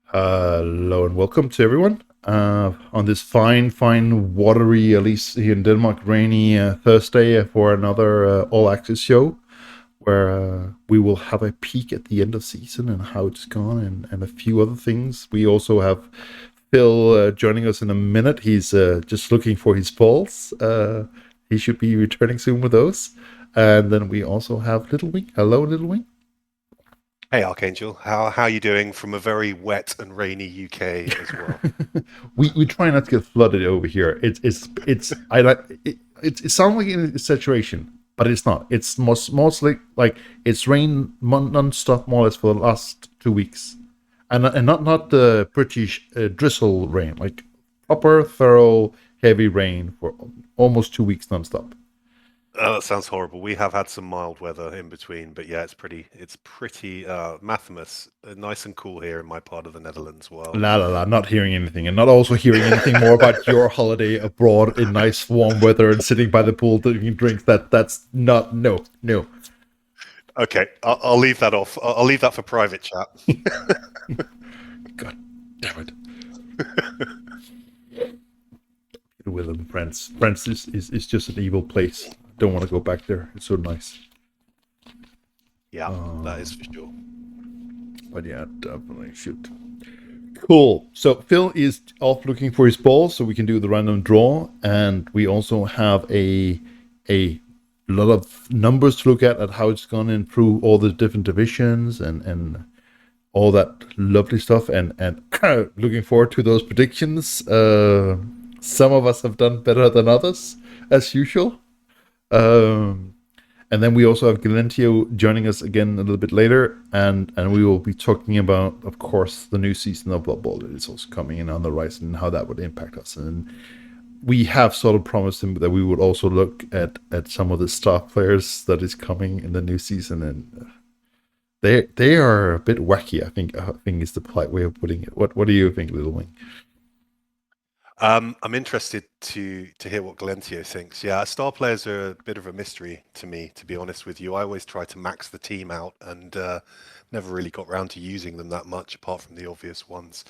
Hello and welcome to everyone on this fine, watery, at least here in Denmark, rainy Thursday for another All Access show where we will have a peek at the end of season and how it's gone and a few other things. We also have Phil joining us in a minute. He's just looking for his balls. He should be returning soon with those. And then we also have LittleWing. Hello, LittleWing. Hey Archangel, how are you doing from a very wet and rainy UK as well? we try not to get flooded over here. It's I like it sounds like a saturation, but it's not. It's mostly like it's rained non-stop more or less for the last 2 weeks, and not the British drizzle rain, like proper thorough heavy rain for almost 2 weeks non-stop. Oh, that sounds horrible. We have had some mild weather in between, but yeah, it's pretty Mathimus, nice and cool here in my part of the Netherlands. Well, La la la, not hearing anything, and not also hearing anything more about your holiday abroad in nice warm weather and sitting by the pool drinking drinks. That's not no. okay, I'll leave that off. I'll leave that for private chat. God damn it. With them, France. France is just an evil place. Don't want to go back there. It's so nice. Yeah, that is for sure. But yeah, definitely should. Cool. So Phil is off looking for his ball, so we can do the random draw, and we also have a lot of numbers to look at how it's going to improve all the different divisions and all that lovely stuff, and looking forward to those predictions. Some of us have done better than others, as usual. Um, and then we also have Galentio joining us again a little bit later, and we will be talking about, of course, the new season of Blood Bowl that is also coming in on the rise and how that would impact us. And we have sort of promised him that we would also look at some of the star players that is coming in the new season, and they are a bit wacky. I think is the polite way of putting it. What do you think, Little Wing? I'm interested to hear what Galentio thinks. Yeah, star players are a bit of a mystery to me, to be honest with you. I always try to max the team out and never really got round to using them that much, apart from the obvious ones.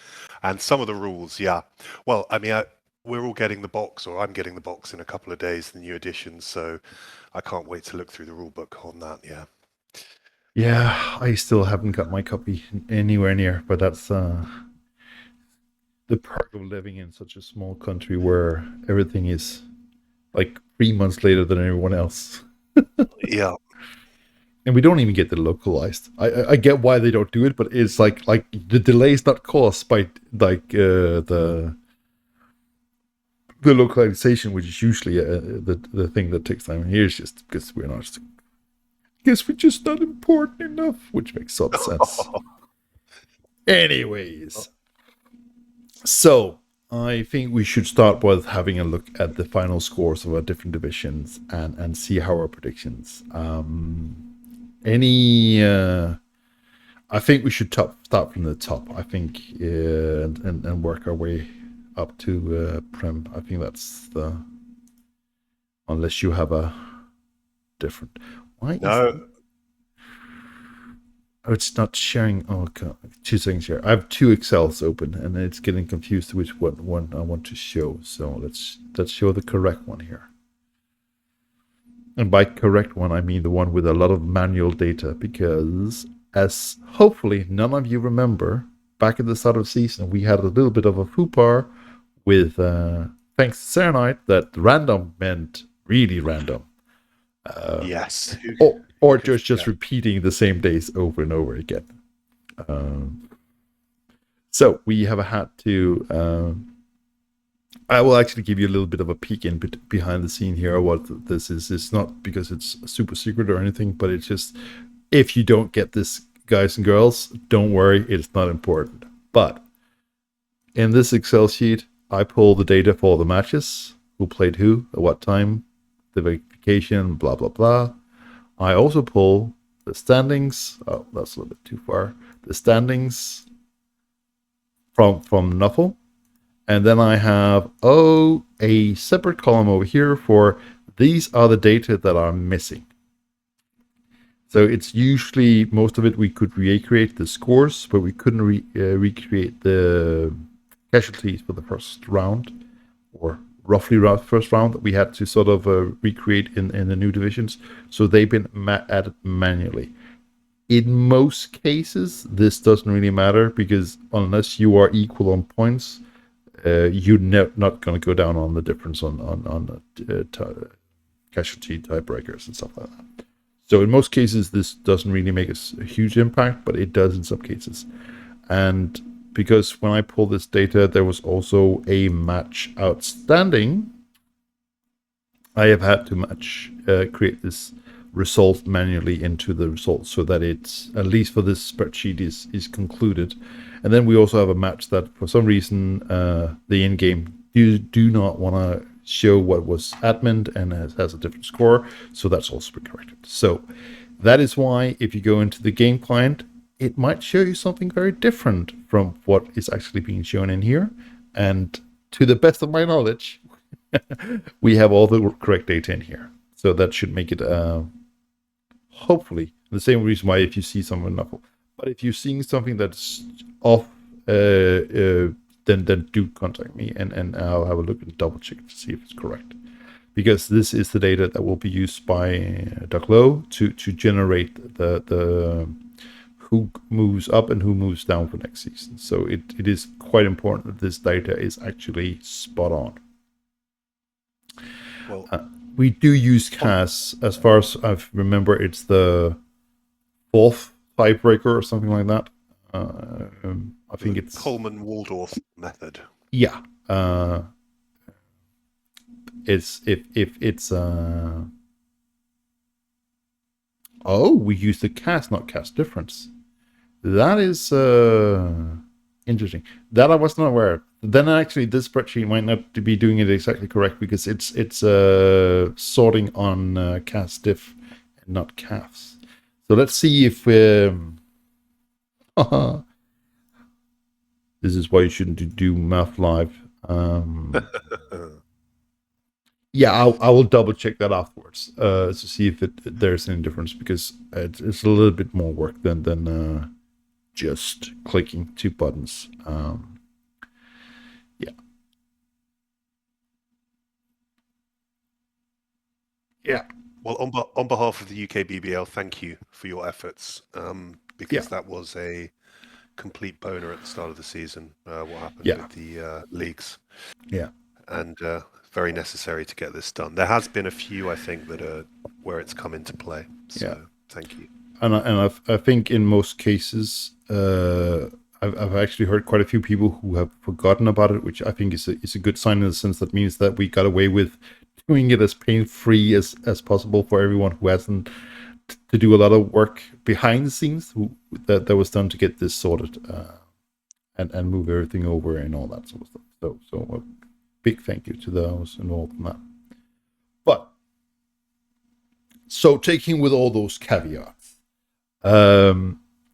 And some of the rules, yeah. Well, I mean, we're all getting the box, or I'm getting the box in a couple of days, the new editions. So I can't wait to look through the rule book on that. Yeah. Yeah, I still haven't got my copy anywhere near, but that's the perk of living in such a small country where everything is like 3 months later than everyone else. Yeah. And we don't even get the localized. I get why they don't do it, but it's like the delay is not caused by like the localization, which is usually the thing that takes time. Here's just because we're not. Guess we're just not important enough, which makes some sense. Anyways, so I think we should start with having a look at the final scores of our different divisions and see how our predictions. Any I think we should start from the top. I think and work our way up to Prem. I think that's the unless you have a different. Why is No. oh it's not sharing? Oh god, 2 seconds here. I have two Excels open and it's getting confused which one I want to show. So let's show the correct one here. And by correct one, I mean the one with a lot of manual data, because as hopefully none of you remember, back at the start of the season, we had a little bit of a foobar with, thanks to Serenite, that random meant really random. Yes. Who Or could just forget? repeating the same days over and over again. Um, so we have had to I will actually give you a little bit of a peek in behind the scene here. What this is, it's not because it's super secret or anything, but it's just if you don't get this, guys and girls, don't worry, it's not important. But in this Excel sheet, I pull the data for the matches, who played who, at what time, the vacation, blah blah blah. I also pull the standings. Oh, that's a little bit too far. The standings from Nuffle. And then I have, a separate column over here for these are the data that are missing. So it's usually most of it we could recreate the scores, but we couldn't recreate the casualties for the first round, or roughly first round that we had to sort of recreate in the new divisions. So they've been added manually. In most cases, this doesn't really matter because unless you are equal on points, you're not going to go down on the difference on casualty tiebreakers and stuff like that. So in most cases, this doesn't really make a huge impact, but it does in some cases. And because when I pulled this data, there was also a match outstanding, I have had to create this result manually into the result so that it's, at least for this spreadsheet, is concluded. And then we also have a match that for some reason the in-game do not want to show what was admin and has a different score, so that's also been corrected. So that is why if you go into the game client, it might show you something very different from what is actually being shown in here. And to the best of my knowledge, we have all the correct data in here. So that should make it hopefully the same reason why if you see someone knuckle. But if you're seeing something that's off, then do contact me and I'll have a look and double check to see if it's correct. Because this is the data that will be used by Doug Lowe to generate the who moves up and who moves down for next season. So it is quite important that this data is actually spot on. Well, we do use CAS, as far as I remember, it's the fourth tiebreaker or something like that. I think it's Coleman-Waldorf method. Yeah. It's if it's oh, we use the CAS, not CAS difference. That is interesting. That I was not aware of. Then actually, this spreadsheet might not be doing it exactly correct because it's sorting on CAS diff and not CAFs. So let's see if this is why you shouldn't do math live. Yeah, I will double check that afterwards to see if there's any difference because it's a little bit more work than just clicking two buttons. Yeah. Yeah. Well, on behalf of the UKBBL, thank you for your efforts because that was a complete boner at the start of the season. What happened with the leagues? Yeah. And very necessary to get this done. There has been a few, I think, that are where it's come into play. So thank you. And I think in most cases, I've actually heard quite a few people who have forgotten about it, which I think is a good sign in the sense that means that we got away with doing it as pain-free as possible for everyone who hasn't to do a lot of work behind the scenes that was done to get this sorted and move everything over and all that sort of stuff. So big thank you to those involved in that. But so taking with all those caveats,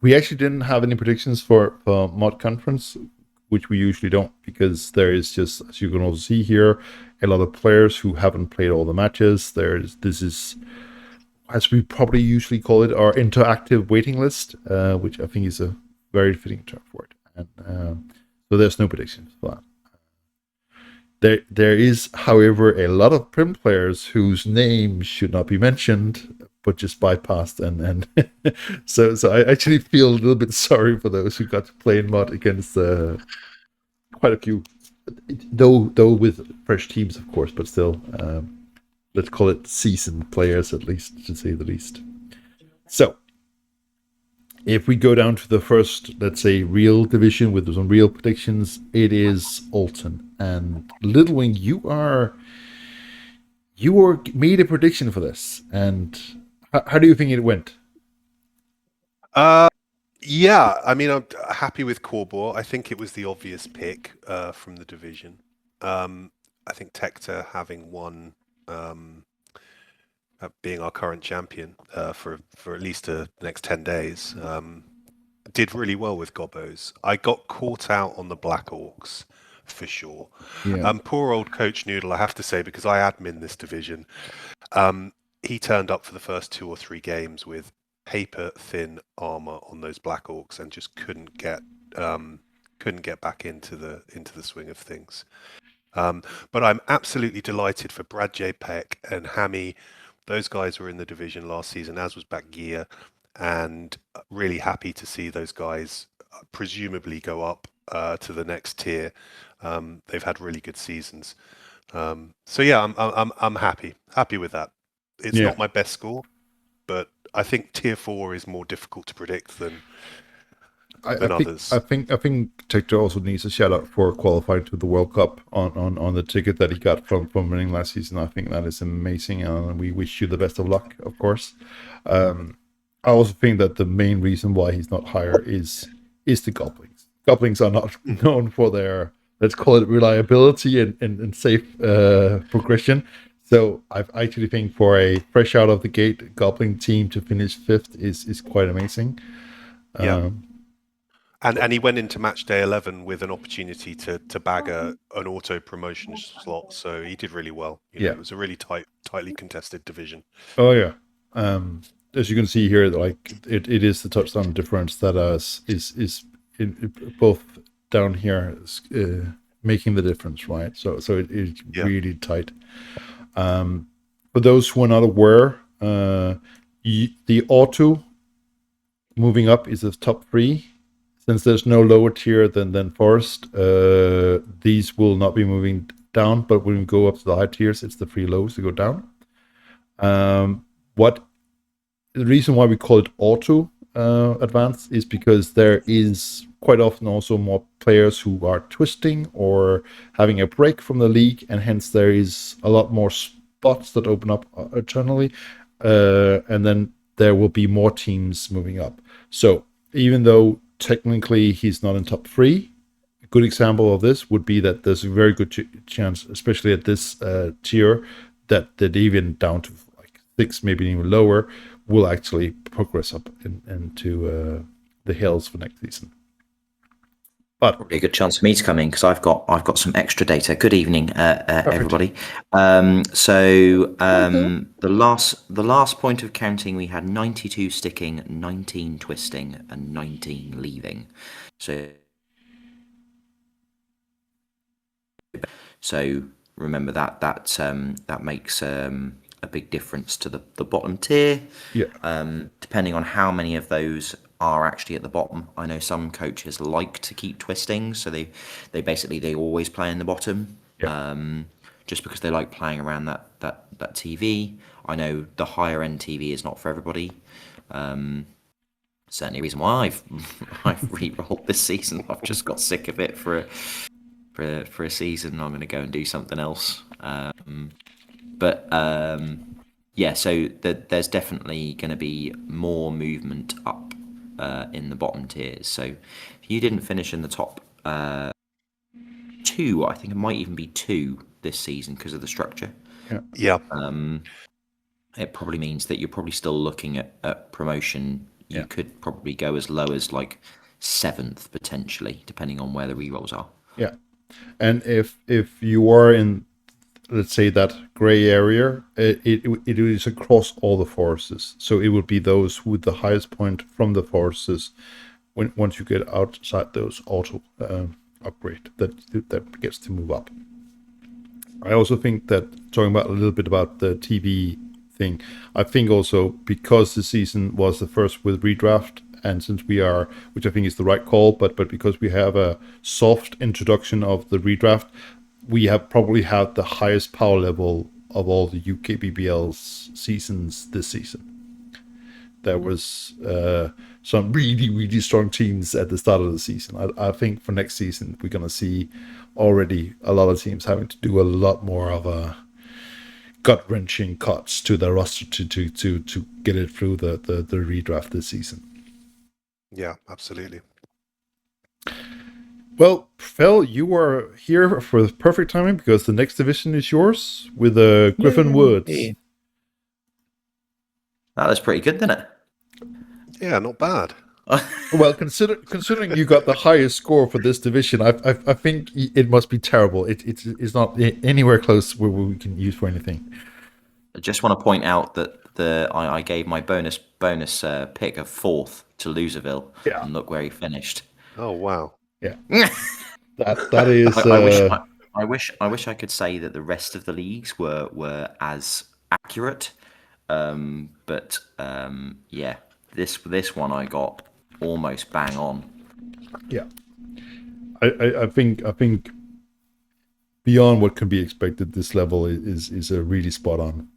we actually didn't have any predictions for Mod Conference, which we usually don't, because there is just, as you can also see here, a lot of players who haven't played all the matches. This is, as we probably usually call it, our interactive waiting list, which I think is a very fitting term for it. And so there's no predictions for that. There is, however, a lot of Prim players whose names should not be mentioned, but just bypassed, and so I actually feel a little bit sorry for those who got to play in mod against quite a few, though with fresh teams, of course, but still, let's call it seasoned players at least, to say the least. So if we go down to the first, let's say, real division with some real predictions, it is Alton. And LittleWing, you made a prediction for this. And how do you think it went? Yeah, I mean, I'm happy with Korbor. I think it was the obvious pick from the division. I think Tector having won, being our current champion for at least the next 10 days, did really well with Gobbos. I got caught out on the Black Orcs for sure. Yeah. Poor old Coach Noodle, I have to say, because I admin this division. He turned up for the first 2 or 3 games with paper thin armor on those Black Orcs and just couldn't get back into the swing of things. But I'm absolutely delighted for Brad J. Peck and Hammy. Those guys were in the division last season, as was Back Gear, and really happy to see those guys presumably go up to the next tier. They've had really good seasons. So yeah, I'm happy with that. It's not my best score, but I think tier 4 is more difficult to predict than others. I think Tector also needs a shout out for qualifying to the World Cup on the ticket that he got from winning last season. I think that is amazing, and we wish you the best of luck, of course. I also think that the main reason why he's not higher is the Goblins. Goblins are not known for their, let's call it, reliability and safe progression. So I actually think for a fresh out of the gate Goblin team to finish 5th is quite amazing. Yeah. And he went into match day 11 with an opportunity to bag an auto promotion slot, so he did really well. It was a really tightly contested division. Oh yeah. As you can see here, like it is the touchdown difference that is in both down here making the difference, right? So it's really tight. For those who are not aware, the auto moving up is the top 3. Since there's no lower tier than forest, these will not be moving down, but when we go up to the high tiers, it's the 3 lows to go down. The reason why we call it auto advanced is because there is quite often also more players who are twisting or having a break from the league, and hence there is a lot more spots that open up eternally, and then there will be more teams moving up. So even though technically he's not in top 3, a good example of this would be that there's a very good chance, especially at this tier, that even down to like 6, maybe even lower, will actually progress up into the hills for next season. But probably a good chance for me to come in because I've got some extra data. Good evening, everybody. The last point of counting, we had 92 sticking, 19 twisting, and 19 leaving. So remember that makes a big difference to the bottom tier. Yeah. Depending on how many of those are actually at the bottom. I know some coaches like to keep twisting, so they always play in the bottom. Yeah. Just because they like playing around that TV. I know the higher end TV is not for everybody. Certainly a reason why I've re-rolled this season. I've just got sick of it for a season. I'm going to go and do something else. So there's definitely going to be more movement up in the bottom tiers. So if you didn't finish in the top 2, I think it might even be 2 this season because of the structure. Yeah. It probably means that you're probably still looking at promotion. You could probably go as low as like 7th potentially, depending on where the rerolls are. Yeah, and if you are in, let's say, that gray area, it is across all the forests. So it would be those with the highest point from the forests. Once you get outside those auto upgrade, that gets to move up. I also think that talking about a little bit about the TV thing, I think also because the season was the first with redraft, and since we are, which I think is the right call, but because we have a soft introduction of the redraft, we have probably had the highest power level of all the UKBBL's seasons this season. There was some really, really strong teams at the start of the season. I think for next season, we're going to see already a lot of teams having to do a lot more of a gut-wrenching cuts to their roster to get it through the redraft this season. Yeah, absolutely. Well, Phil, you are here for the perfect timing because the next division is yours with Griffin Woods. That was pretty good, didn't it? Yeah, not bad. Well, considering you got the highest score for this division, I think it must be terrible. It's not anywhere close where we can use for anything. I just want to point out that I gave my bonus pick of 4th to Loserville, Yeah. and look where he finished. Oh wow. Yeah. that is. I wish I could say that the rest of the leagues were as accurate, but yeah, this one I got almost bang on. Yeah. I think beyond what can be expected, this level is a really spot on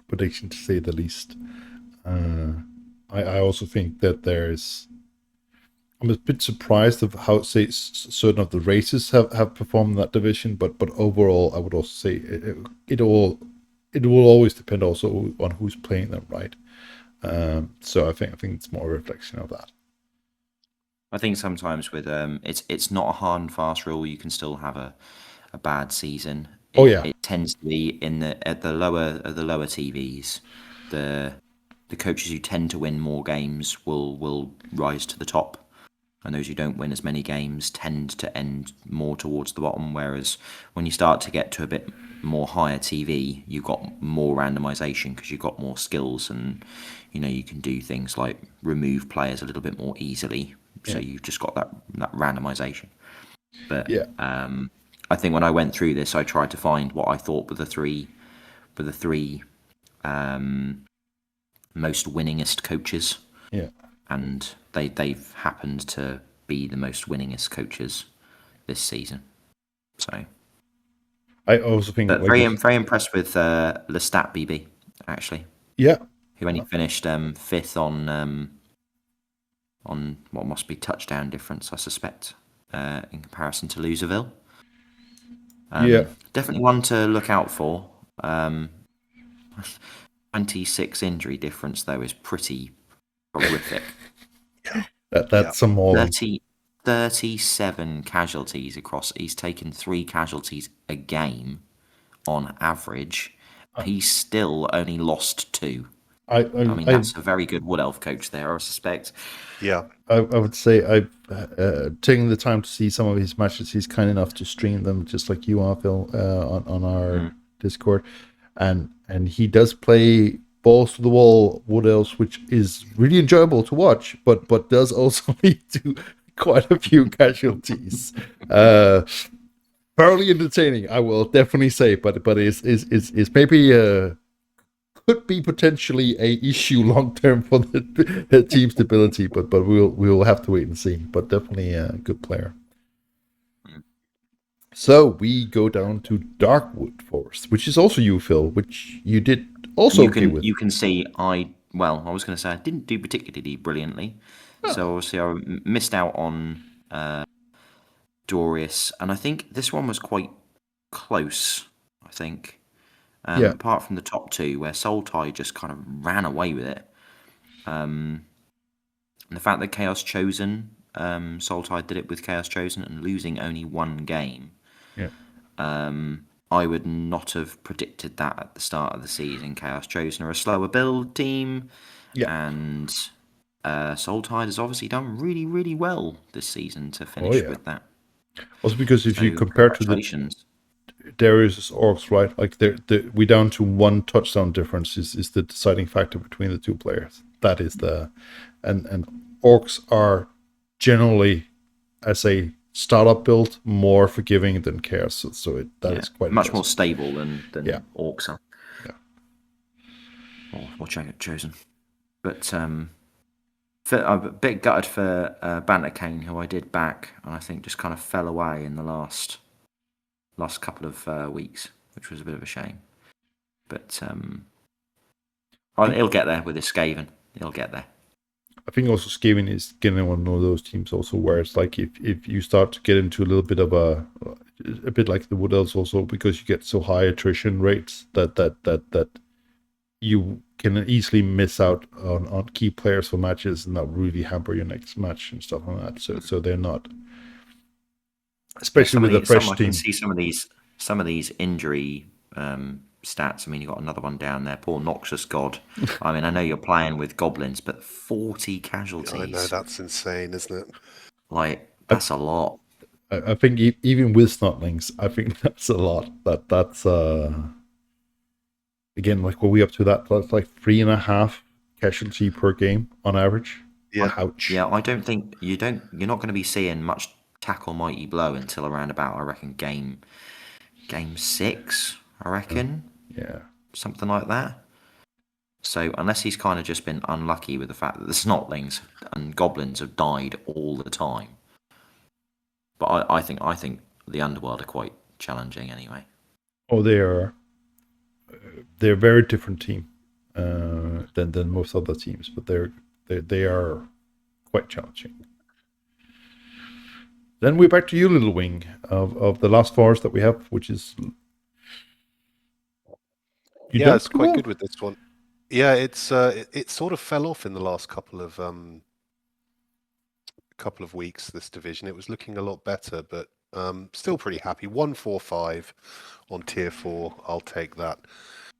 prediction, to say the least. I also think that I'm a bit surprised of how, say, certain of the races have performed in that division, but overall, I would also say it will always depend also on who's playing them, right? So I think it's more a reflection of that. I think sometimes with it's not a hard and fast rule. You can still have a bad season. It tends to be at the lower TVs. The coaches who tend to win more games will rise to the top, and those who don't win as many games tend to end more towards the bottom. Whereas when you start to get to a bit more higher TV, you've got more randomization because you've got more skills, and you can do things like remove players a little bit more easily. So you've just got that randomization. But I think when I went through this, I tried to find what I thought were the three most winningest coaches. Yeah. And they've happened to be the most winningest coaches this season. So I also think, but very impressed with Lestat BB, actually. Yeah. Who only finished 5th on what must be touchdown difference, I suspect, in comparison to Loserville. Definitely one to look out for. 26 injury difference, though, is pretty horrific. That's some more. 37 casualties across. He's taken 3 casualties a game on average. He's still only lost 2. I mean, that's a very good Wood Elf coach there, I suspect. Yeah. I would say I've taken the time to see some of his matches. He's kind enough to stream them, just like you are, Phil, on our Discord. And he does play balls to the wall Wood Elves, which is really enjoyable to watch, but does also lead to quite a few casualties. Thoroughly entertaining, I will definitely say, but is maybe could be potentially a issue long term for the team stability, but we'll have to wait and see. But definitely a good player. So we go down to Darkwood Forest, which is also you, Phil, which you did also with. You can see I was going to say I didn't do particularly brilliantly. So obviously I missed out on Dorius, and I think this one was quite close, I think. Apart from the top 2, where Sultai just kind of ran away with it. And the fact that Chaos Chosen, Sultai did it with Chaos Chosen and losing only 1 game. Yeah. I would not have predicted that at the start of the season. Chaos Chosen are a slower build team. Yeah. And Sultai has obviously done really, really well this season to finish with that. Also because if you compare to the Darius's Orcs, right? Like we down to 1 touchdown difference is the deciding factor between the 2 players. That is and Orcs are generally, as a startup build, more forgiving than Chaos. So that is quite much more stable than Orcs are. Yeah. Or Chosen. But I'm a bit gutted for Banter Kane, who I did back, and I think just kind of fell away in the last couple of weeks, which was a bit of a shame. But he'll get there with his Skaven. He'll get there. I think also Skaven is getting one of those teams also where it's like if you start to get into a little bit of a bit like the Wood Elves also, because you get so high attrition rates that you can easily miss out on key players for matches and that really hamper your next match and stuff like that. So they're not, especially with a fresh team. I can see some of these injury stats. I mean, you got another one down there, poor Noxious God. I mean, I know you're playing with goblins, but 40 casualties. I know, that's insane, isn't it? Like, that's a lot. I think even with Snotlings, I think that's a lot. That's again, like, were we up to that? That's like 3.5 casualty per game on average. Yeah. Ouch. Yeah, I don't think you're not going to be seeing much tackle mighty blow until around about, I reckon, game 6, I reckon, Yeah. something like that. So unless he's kind of just been unlucky with the fact that the snotlings and goblins have died all the time, but I think the underworld are quite challenging anyway. Oh, they're a very different team than most other teams, but they are quite challenging. Then we're back to you, LittleWing, of the last forest that we have, which is It's quite good with this one. Yeah, it sort of fell off in the last couple of weeks. This division, it was looking a lot better, but still pretty happy. 145 on tier 4. I'll take that.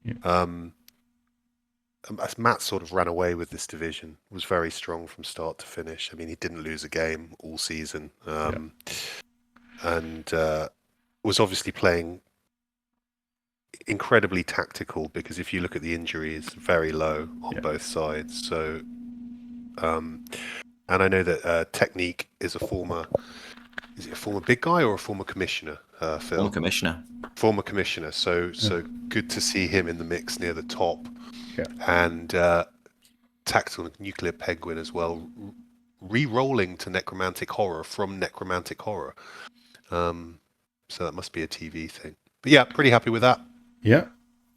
Yeah. Matt sort of ran away with this division. Was very strong from start to finish. I mean, he didn't lose a game all season, and was obviously playing incredibly tactical, because if you look at the injuries, very low on both sides. So, and I know that Technique is a former big guy or a former commissioner? Phil? Former commissioner. So good to see him in the mix near the top. Yeah. And Tactical Nuclear Penguin as well, re-rolling to Necromantic Horror from Necromantic Horror. So that must be a TV thing. But yeah, pretty happy with that. Yeah,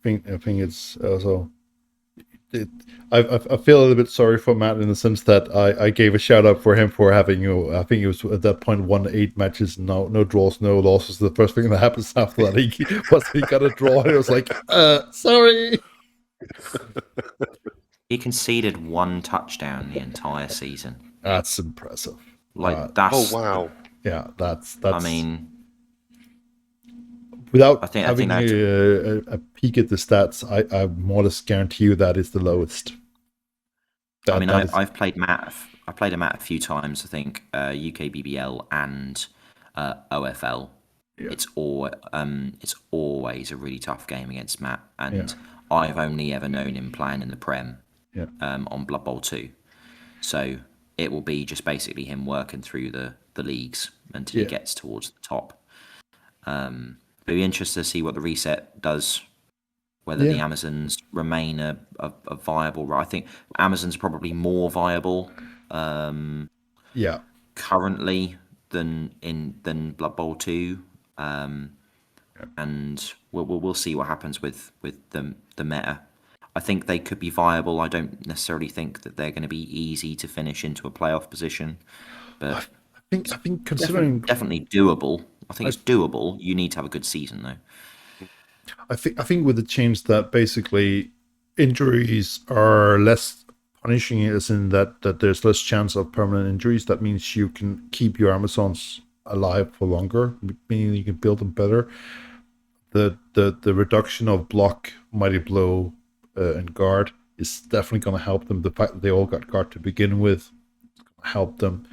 I think it's also. I feel a little bit sorry for Matt in the sense that I gave a shout out for him for having, I think it was at that point 1-8 matches, no draws, no losses. The first thing that happens after that he got a draw, and it was like, sorry. He conceded 1 touchdown the entire season. That's impressive. That's. Oh wow. Yeah, that's. I mean, without I having a peek at the stats, I more or less guarantee you that is the lowest. I've played Matt. I played a Matt a few times. I think UKBBL and OFL. Yeah. It's always a really tough game against Matt, and I've only ever known him playing in the Prem. Yeah. On Blood Bowl 2. So it will be just basically him working through the leagues until he gets towards the top. It'll be interesting to see what the reset does, whether the Amazons remain a viable. I think Amazon's probably more viable currently than Blood Bowl 2. And we'll see what happens with the meta. I think they could be viable. I don't necessarily think that they're going to be easy to finish into a playoff position, but I think considering definitely doable. I think it's doable. You need to have a good season, though. I think with the change that basically injuries are less punishing, as in that there's less chance of permanent injuries. That means you can keep your Amazons alive for longer, meaning you can build them better. The reduction of block, mighty blow, and guard is definitely going to help them. The fact that they all got guard to begin with is going to help them.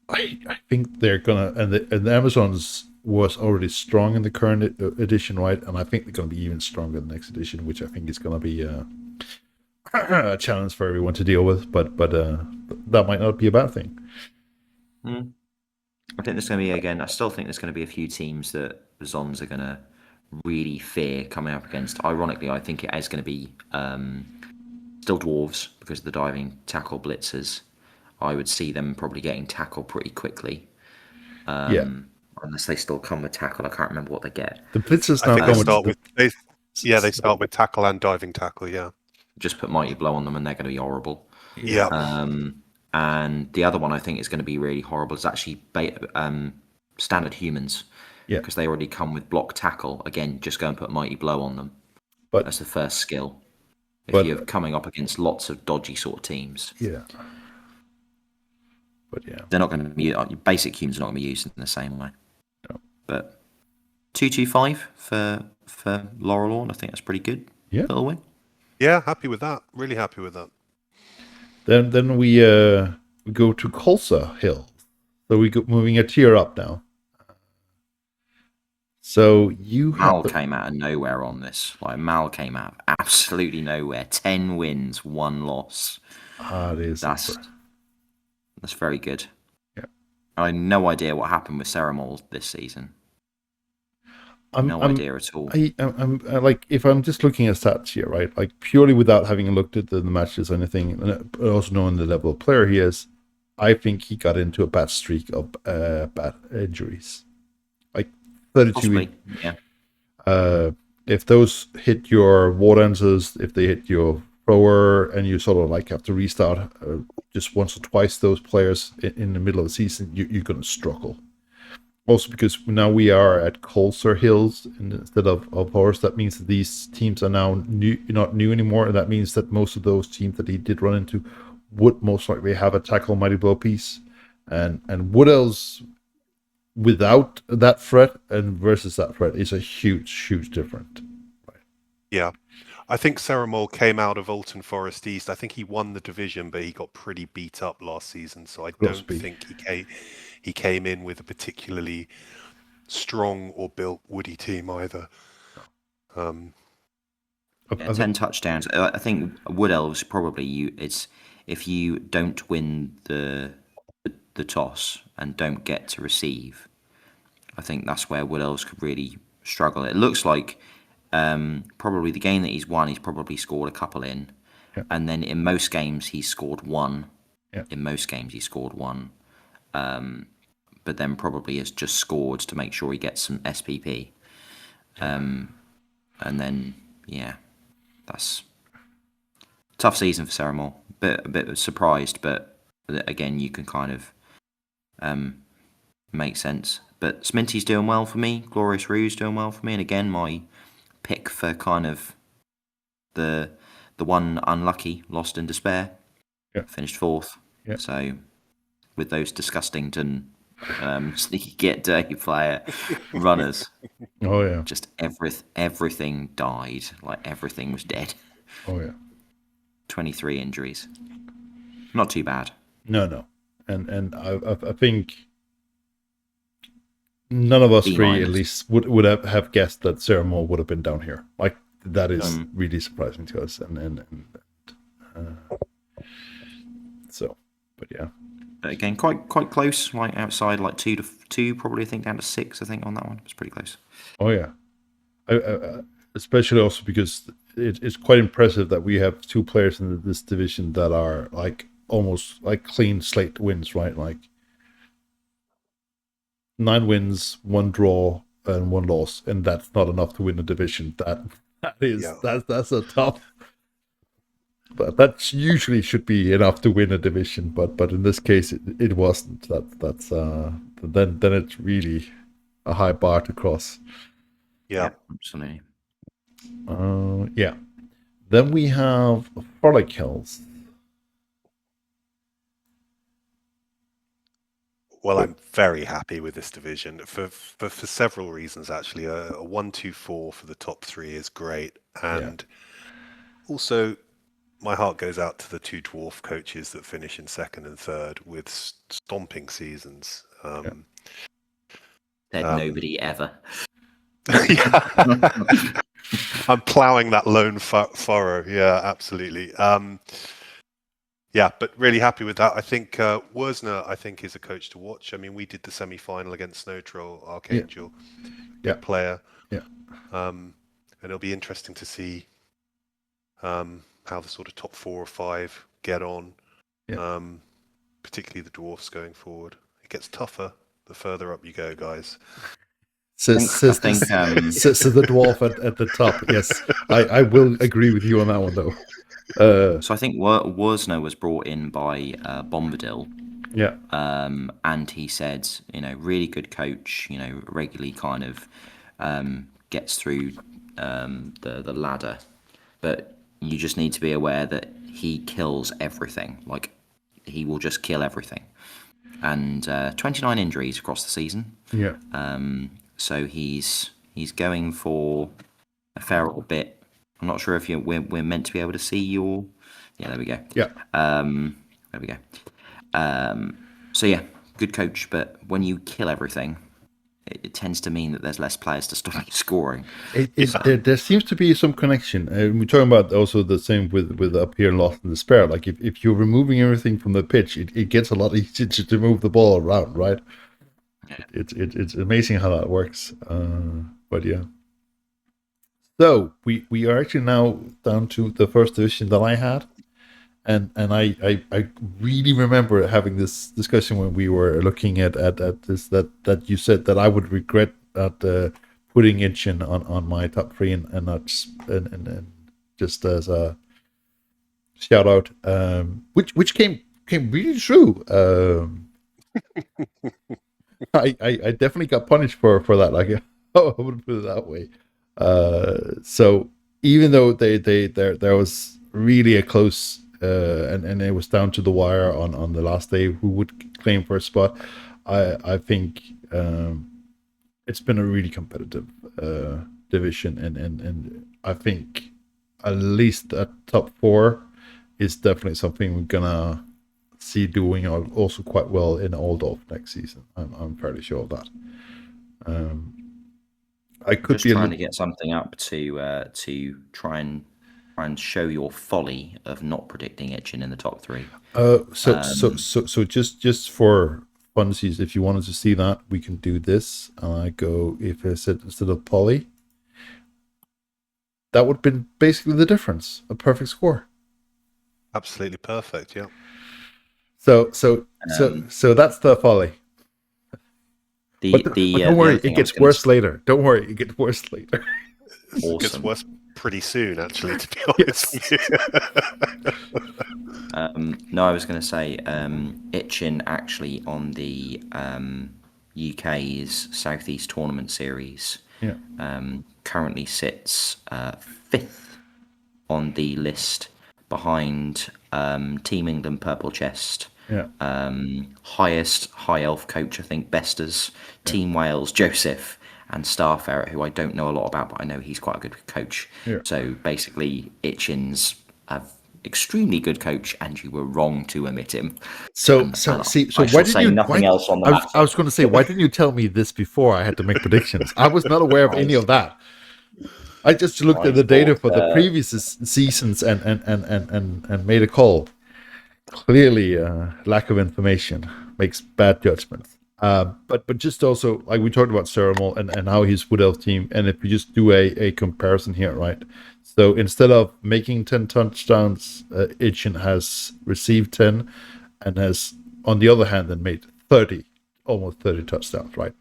I think they're gonna, and the Amazons was already strong in the current edition, right? And I think they're going to be even stronger in the next edition, which I think is going to be a challenge for everyone to deal with. But that might not be a bad thing. I think there's going to be, I still think there's going to be a few teams that the Zons are going to really fear coming up against. Ironically, I think it is going to be still Dwarves because of the diving tackle blitzers. I would see them probably getting tackled pretty quickly. Unless they still come with tackle. I can't remember what they get. The blitzers now they start with tackle and diving tackle, Just put mighty blow on them and they're going to be horrible. Yeah. And the other one I think is going to be really horrible is actually standard humans. Yeah. Because they already come with block tackle. Again, just go and put mighty blow on them. But that's the first skill. If you're coming up against lots of dodgy sort of teams. Yeah. But they're not going to be, basic humans are not going to be used in the same way. No. But 225 for Laurelorn, I think that's pretty good. Yeah. LittleWing. Yeah, happy with that. Really happy with that. Then we go to Colsa Hill. So we go moving a tier up now. So you Mal have came out of nowhere on this. Like Mal came out of absolutely nowhere. 10 wins, 1 loss. it is That's very good. Yeah. I had no idea what happened with Ceramol this season. No idea at all. I'm like, if I'm just looking at stats here, right? Like purely without having looked at the matches or anything, and also knowing the level of player he is, I think he got into a bad streak of bad injuries. Like 32. Possibly, yeah. If those hit your war dancers, if they hit your thrower, and you sort of like have to restart just once or twice those players in the middle of the season, you're going to struggle. Also, because now we are at Colser Hills instead of Horse, that means that these teams are now not new anymore, and that means that most of those teams that he did run into would most likely have a tackle mighty blow piece, and Woodell's without that threat and versus that threat is a huge difference. Yeah. I think Ceramol came out of Alton Forest East. I think he won the division, but he got pretty beat up last season. So I don't think he came in with a particularly strong or built Woody team either. 10 touchdowns. I think Wood Elves probably it's if you don't win the toss and don't get to receive, I think that's where Wood Elves could really struggle. It looks like probably the game that he's won, he's probably scored a couple in, and then in most games he's scored 1. In most games he scored 1, but then probably has just scored to make sure he gets some SPP, and then that's tough season for Ceramol. A bit surprised, but again you can kind of make sense. But Sminty's doing well for me. Glorious Rue's doing well for me, and again my pick for kind of the one unlucky lost in despair finished 4th. So with those disgustington sneaky get dirty player runners, just everything died. Like everything was dead. 23 injuries, not too bad. No, and I think none of us three at least would have guessed that Ceramol would have been down here. Like that is really surprising to us, and so, but yeah. But again, quite close. Like outside, like 2 to 2, probably. I think down to 6. I think on that one, it's pretty close. Oh yeah, especially also because it's quite impressive that we have 2 players in this division that are like almost like clean slate wins, right? Like 9 wins, 1 draw, and 1 loss, and that's not enough to win a division. That's a tough. But that usually should be enough to win a division, but in this case it wasn't. That's then it's really a high bar to cross. Yeah, absolutely. Then we have Frolic Hills. Well, I'm very happy with this division for several reasons, actually. A 1-2-4 for the top 3 is great. And also, my heart goes out to the 2 dwarf coaches that finish in 2nd and 3rd with stomping seasons. Nobody ever. I'm ploughing that lone furrow. Yeah, absolutely. But really happy with that. I think Worsner, is a coach to watch. I mean, we did the semi-final against Snow Troll Archangel, good player. And it'll be interesting to see how the sort of top 4 or 5 get on, particularly the dwarfs going forward. It gets tougher the further up you go, guys. So the dwarf at the top. Yes, I will agree with you on that one, though. So I think Worsner was brought in by Bombadil. Yeah. And he said, really good coach, regularly kind of gets through the ladder. But you just need to be aware that he kills everything. Like, he will just kill everything. And 29 injuries across the season. Yeah. So he's going for a fair little bit. I'm not sure if we're meant to be able to see your. Yeah, there we go. Yeah. There we go. So yeah, good coach, but when you kill everything, it tends to mean that there's less players to stop you scoring. There seems to be some connection. We're talking about also the same with up here in Lost in Despair. Like if you're removing everything from the pitch, it gets a lot easier to move the ball around, right? Yeah. It's amazing how that works. But yeah. So we are actually now down to the first division that I had. And I really remember having this discussion when we were looking at this that you said that I would regret not putting Itchin on my top three and not just as a shout out, which came really true. I definitely got punished for that. Like I would put it that way. So even though there was really a close. And it was down to the wire on the last day who would claim first spot. I think it's been a really competitive division, and I think at least a top four is definitely something we're gonna see doing also quite well in Oldorf next season. I'm fairly sure of that. I could just be trying to get something up to try and show your folly of not predicting Itchin in the top three. So just for funsies, if you wanted to see that, we can do this. And I go, if I said instead of Polly, that would have been basically the difference, a perfect score. Absolutely perfect, yeah. So that's the Folly. But don't worry, it gets worse later. Don't worry, it gets worse later. Awesome. It gets worse pretty soon, actually, to be honest with you. No, I was going to say Itchin actually on the UK's Southeast Tournament Series currently sits 5th on the list behind Team England Purple Chest, highest High Elf coach, I think, Besters, Team Wales, Joseph, and Star Ferret, who I don't know a lot about, but I know he's quite a good coach. Yeah. So basically, Itchin's a extremely good coach, and you were wrong to omit him. So why did you nothing else on the I was going to say, why didn't you tell me this before I had to make predictions? I was not aware of any of that. I just looked at the data for the previous seasons and made a call. Clearly, lack of information makes bad judgments. But just also, like we talked about Ceremal and how his Wood Elf team, and if we just do a comparison here, right? So instead of making 10 touchdowns, Itchin has received 10 and has, on the other hand, then made almost 30 touchdowns, right?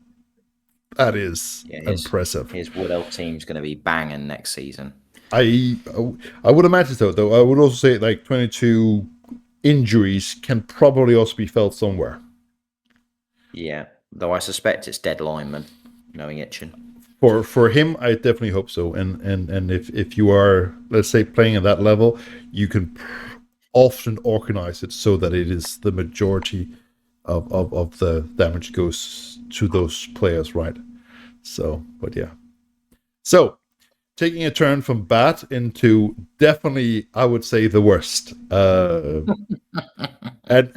That is impressive. His Wood Elf team's going to be banging next season. I would imagine so, though. I would also say like 22 injuries can probably also be felt somewhere. Yeah, though I suspect it's dead lineman, knowing Itchin. For him, I definitely hope so. And if you are, let's say, playing at that level, you can often organize it so that it is the majority of the damage goes to those players, right? So, but yeah. So, taking a turn from bad into definitely, I would say, the worst. And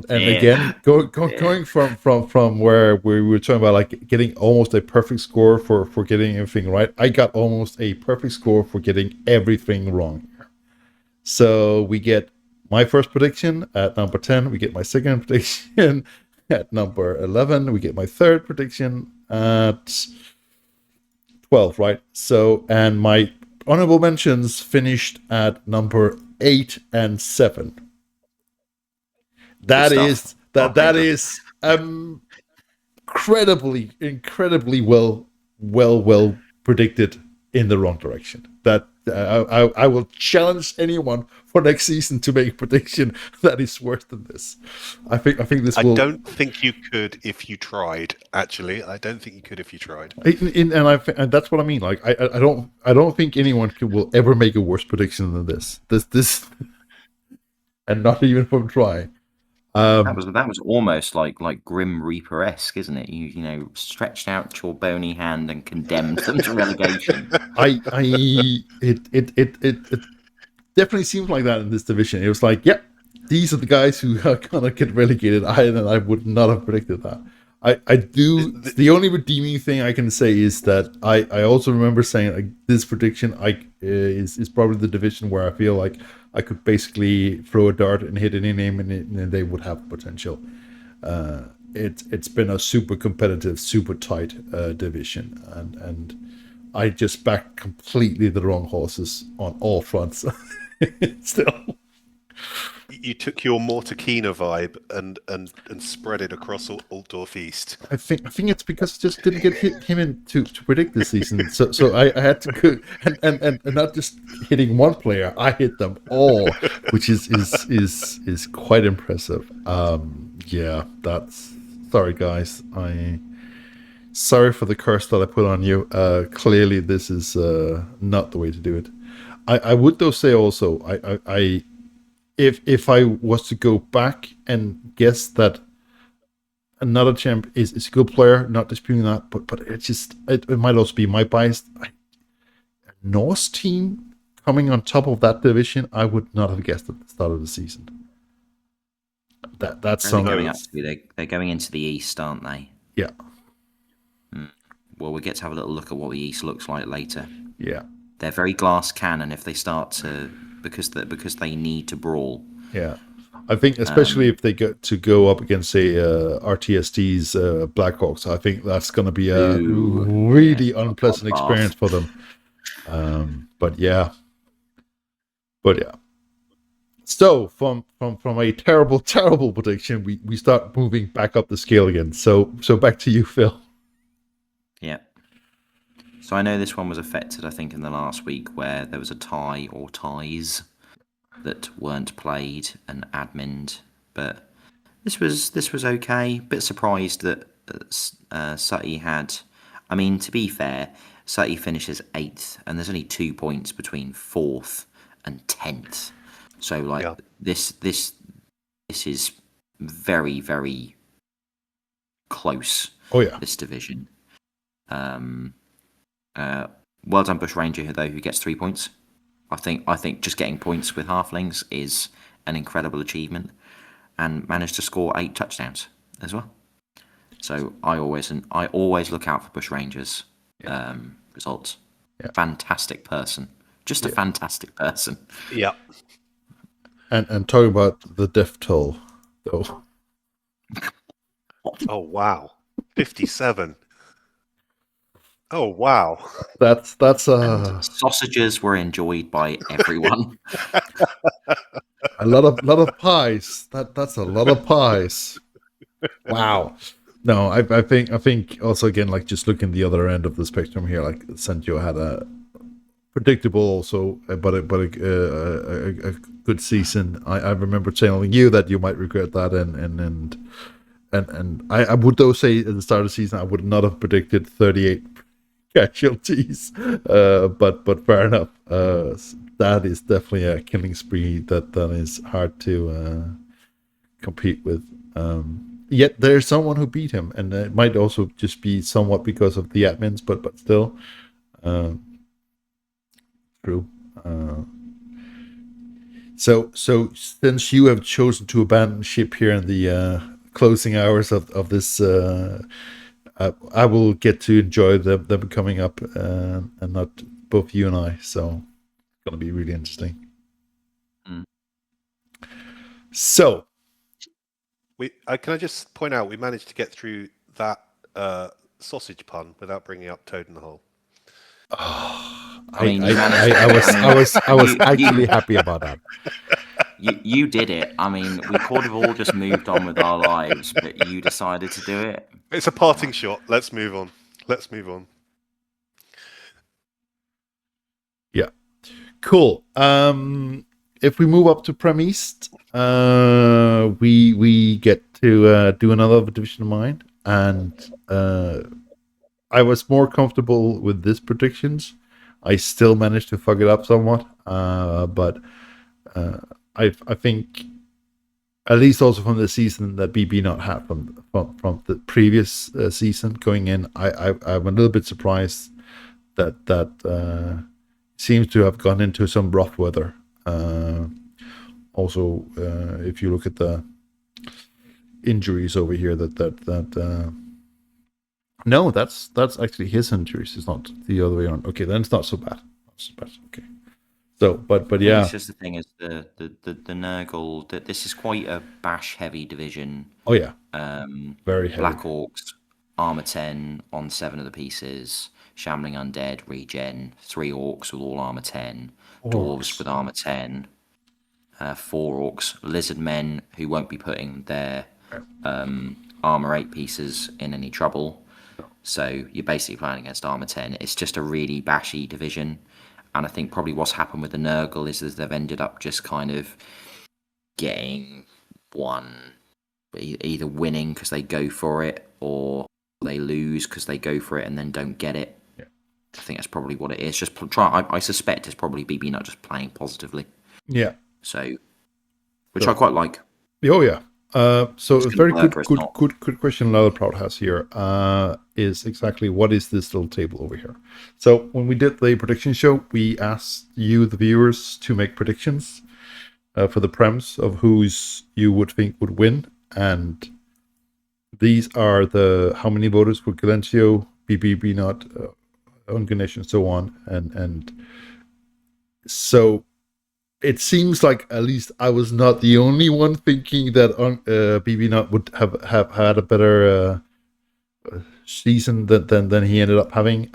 again, going from where we were talking about like getting almost a perfect score for getting everything right, I got almost a perfect score for getting everything wrong. So we get my first prediction at number 10, we get my second prediction at number 11, we get my third prediction at 12, right? So, and my honorable mentions finished at number 8 and 7. That is incredibly well predicted in the wrong direction. That I will challenge anyone for next season to make a prediction that is worse than this. I think this will. I don't think you could if you tried. Actually, I don't think you could if you tried. And that's what I mean. Like I don't think anyone will ever make a worse prediction than this. This, and not even from trying. That was almost like Grim Reaper-esque, isn't it? You know, stretched out your bony hand and condemned them to relegation. It definitely seems like that in this division. It was like, yep, these are the guys who are gonna get relegated. I would not have predicted that. I do. The only redeeming thing I can say is that I also remember saying like this prediction is probably the division where I feel like I could basically throw a dart and hit any name and they would have potential. It's been a super competitive, super tight division, and I just backed completely the wrong horses on all fronts. Still. You took your Mortakina vibe and spread it across Altdorf East. I think it's because I just didn't get him in to predict this season. So I had to go and not just hitting one player, I hit them all, which is quite impressive. Yeah, that's sorry guys. Sorry for the curse that I put on you. Clearly this is not the way to do it. I would though say also I if I was to go back and guess that another champ is a good player, not disputing that, but it might also be my bias. Norse team coming on top of that division, I would not have guessed at the start of the season. That's something. They're going into the East, aren't they? Yeah. Well, we get to have a little look at what the East looks like later. Yeah. They're very glass cannon if they start to because they need to brawl. Yeah. I think especially if they get to go up against, say, RTST's Blackhawks, I think that's going to be a really unpleasant experience for them. But yeah. So from a terrible prediction, we start moving back up the scale again. So back to you, Phil. Yeah. So I know this one was affected, I think, in the last week where there was a tie or ties that weren't played and admined, but this was okay. Bit surprised that Sutty had. I mean, to be fair, Sutty finishes 8th, and there's only 2 points between 4th and 10th. So this is very, very close. Oh yeah, this division. Well done, Bushranger, though, who gets 3 points. I think just getting points with halflings is an incredible achievement, and managed to score 8 touchdowns as well. So I always look out for Bushrangers results. Yeah. Fantastic person, just a fantastic person. Yeah. And talking about the death toll, though. Oh wow, 57. Oh wow, that's and sausages were enjoyed by everyone. a lot of pies. That's a lot of pies. Wow. No, I think also again, like just looking the other end of the spectrum here, like Sancho had a predictable also, but a good season. I remember telling you that you might regret that, and I would though say at the start of the season I would not have predicted 38 casualties, but fair enough. That is definitely a killing spree that is hard to compete with. Yet there's someone who beat him, and it might also just be somewhat because of the admins, but still, true. So since you have chosen to abandon ship here in the closing hours of this, I will get to enjoy them coming up, and not both you and I. So it's going to be really interesting. So. Can I just point out we managed to get through that sausage pun without bringing up Toad in the Hole. Oh, I was actually happy about that. You did it. I mean, we could have all just moved on with our lives, but you decided to do it. It's a parting shot. Let's move on. Yeah, cool. If we move up to Prem East, we get to do another division of mine, and I was more comfortable with this predictions. I still managed to fuck it up somewhat, but I think at least also from the season that BB not had from the previous season going in, I'm a little bit surprised that seems to have gone into some rough weather. Also, if you look at the injuries over here, that No, that's actually his injuries. It's not the other way around. Okay, then it's not so bad. Not so bad. Okay. So, but I think yeah. it's just the thing is the Nurgle that this is quite a bash heavy division. Oh yeah. Very heavy. Black Orcs, armor 10 on 7 of the pieces. Shambling Undead, regen. 3 Orcs with all armor 10. Dwarves with armor 10. 4 Orcs. Lizard Men who won't be putting their armor 8 pieces in any trouble. So you're basically playing against armor 10. It's just a really bashy division. And I think probably what's happened with the Nurgle is that they've ended up just kind of getting one, either winning because they go for it, or they lose because they go for it and then don't get it. Yeah. I think that's probably what it is. Just try. I suspect it's probably BB not just playing positively. Yeah. So, which I quite like. Oh yeah. So a very good question Proud has here is exactly what is this little table over here? So when we did the prediction show, we asked you, the viewers, to make predictions for the prems of who's you would think would win, and these are the how many voters for Galentio, BB not, Ganesh, and so on, and so. It seems like at least I was not the only one thinking that BB Nut would have had a better season than he ended up having.